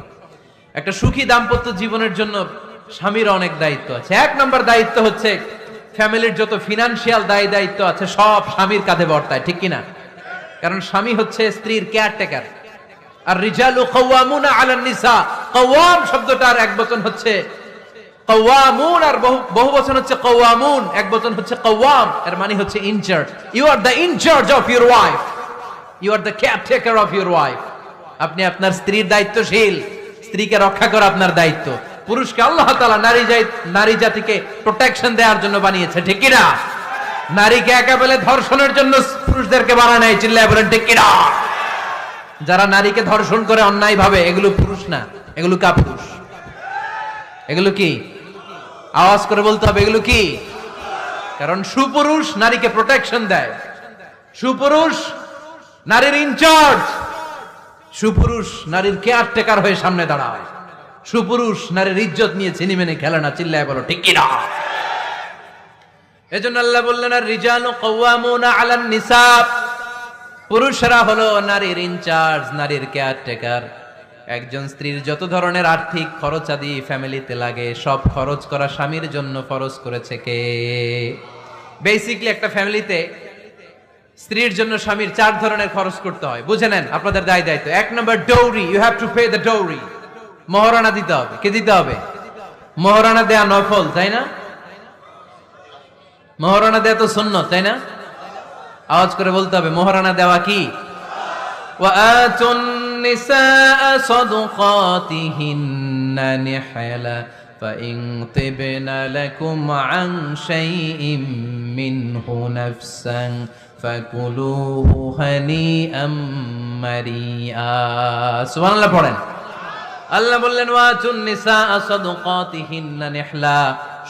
একটা সুখী দাম্পত্য জীবনের জন্য স্বামীর অনেক দায়িত্ব আছে। 1 নম্বর দায়িত্ব হচ্ছে, ফ্যামিলির যত ফিনান্সিয়াল দায়িত্ব আছে সব স্বামীর কাঁধে বর্তায়, ঠিক কিনা? কারণ স্বামী হচ্ছে স্ত্রীর কেয়ারটেকার। আর রিজালু কাওয়ামুনা আলান নিসা, কাওয়াম শব্দটার এক বচন হচ্ছে কাওয়ামুন, আর বহু বচন হচ্ছে কাওয়ামুন, এক বচন হচ্ছে কাওয়াম। এর মানে হচ্ছে incharge. You are the incharge of your wife, you are the caretaker of your wife. আপনি আপনার স্ত্রীর দায়িত্বশীল, স্ত্রীকে রক্ষা করা আপনার দায়িত্ব। পুরুষকে আল্লাহ তাআলা নারী জাতিকে প্রোটেকশন দেওয়ার জন্য বানিয়েছে, ঠিক কিনা? নারীকে একেবারে ধর্ষণের জন্য পুরুষদেরকে বানায় নাই। চিল্লায় বলেন ঠিক কিনা? যারা নারীকে ধর্ষণ করে অন্যায় ভাবে, এগুলো পুরুষ না, এগুলো কাপুরুষ। এগুলো কি? আওয়াজ করে বলতে হবে, এগুলো কি? কারণ সুপুরুষ নারীকে প্রোটেকশন দেয়, সুপুরুষ নারীর ইনচার্জ, সুপুরুষ নারীর কেয়ারটেকার হয়ে সামনে দাঁড়ায়, সুপুরুষ নারীর ইজ্জত নিয়ে ছিনিমিনি খেলে না। চিল্লায় বলো ঠিক কিনা? এজন্য আল্লাহ বললেন, আর রিজালু কাওয়ামুনা আলান নিসা, পুরুষরা হলো নারীর ইনচার্জ, নারীর কেয়ারটেকার। একজন স্ত্রীর যত ধরনের আর্থিক খরচাদি ফ্যামিলিতে লাগে, সব খরচ করা স্বামীর জন্য ফরজ করেছে কে? বেসিক্যালি একটা ফ্যামিলিতে স্ত্রীর জন্য স্বামীর 4 ধরনের খরচ করতে হয়। বুঝে নেন আপনাদের দায়িত্ব। 1 নম্বর dowry, you have to pay the dowry. মহারণা দিতে হবে। কে দিতে হবে? মহারণা দেয়া নফল, তাই না? মহারণা দেয়া তো সুন্নাত, তাই না? আওয়াজ করে বলতে হবে, মহারণা দেওয়া কি? ওয়াআতুন নিসাআ সাদকাতিহিন্না নিহলা ফাইন তিবনা লাকুম আন শাইইম মিনহু নাফসান ফাকুলুহু হানিআম মারিআ। সুবহানাল্লাহ পড়েন। আল্লাহ বললেন, ওয়াআতুন নিসাআ সাদকাতিহিন্না নিহলা,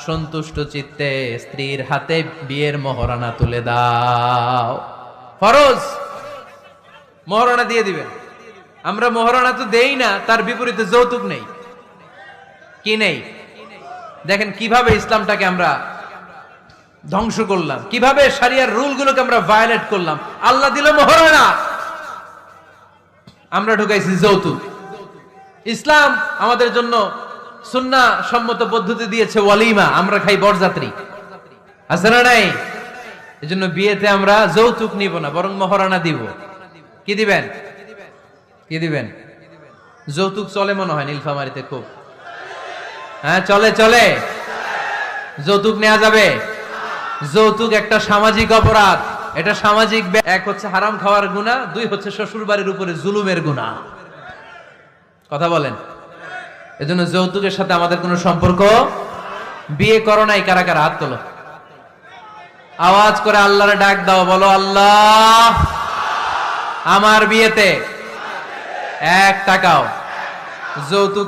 সন্তুষ্ট চিত্তে স্ত্রীর হাতে বিয়ের মহারণা তুলে দাও। ফরজ, মহারণা দিয়ে দিবেন। আমরা মহারণা তো দেই না, তার বিপরীতে যৌতুক নেই। কি নেই? দেখেন কিভাবে ইসলামটাকে আমরা ধ্বংস করলাম, কিভাবে শরিয়ার রুলগুলোকে আমরা ভায়োলেট করলাম। আল্লাহ দিল মহারণা, আমরা ঢুকাইছি যৌতুক। ইসলাম আমাদের জন্য সুন্নাহ সম্মত পদ্ধতি দিয়েছে ওয়ালিমা, আমরা খাই বরযাত্রী। আছে না নাই? এজন্য বিয়েতে আমরা যৌতুক নিব না, বরং মহারানা দিব। কি দিবেন? কি দিবেন? যৌতুক চলে মনে হয় নীলফামারীতে খুব। হ্যাঁ, চলে চলে। যৌতুক নেওয়া যাবে? যৌতুক একটা সামাজিক অপরাধ। এটা সামাজিক, এক হচ্ছে হারাম খাওয়ার গুনাহ, দুই হচ্ছে শ্বশুর বাড়ির উপরে জুলুমের গুনাহ। কথা বলেন। এজন্য যৌতুকের সাথে আমাদের কোনো সম্পর্ক। বিয়ে করো নাই কারা কারা হাত তোলো। আওয়াজ করে আল্লাহরে ডাক দাও, বলো আল্লাহ আমার বিয়েতে 1 টাকাও যৌতুক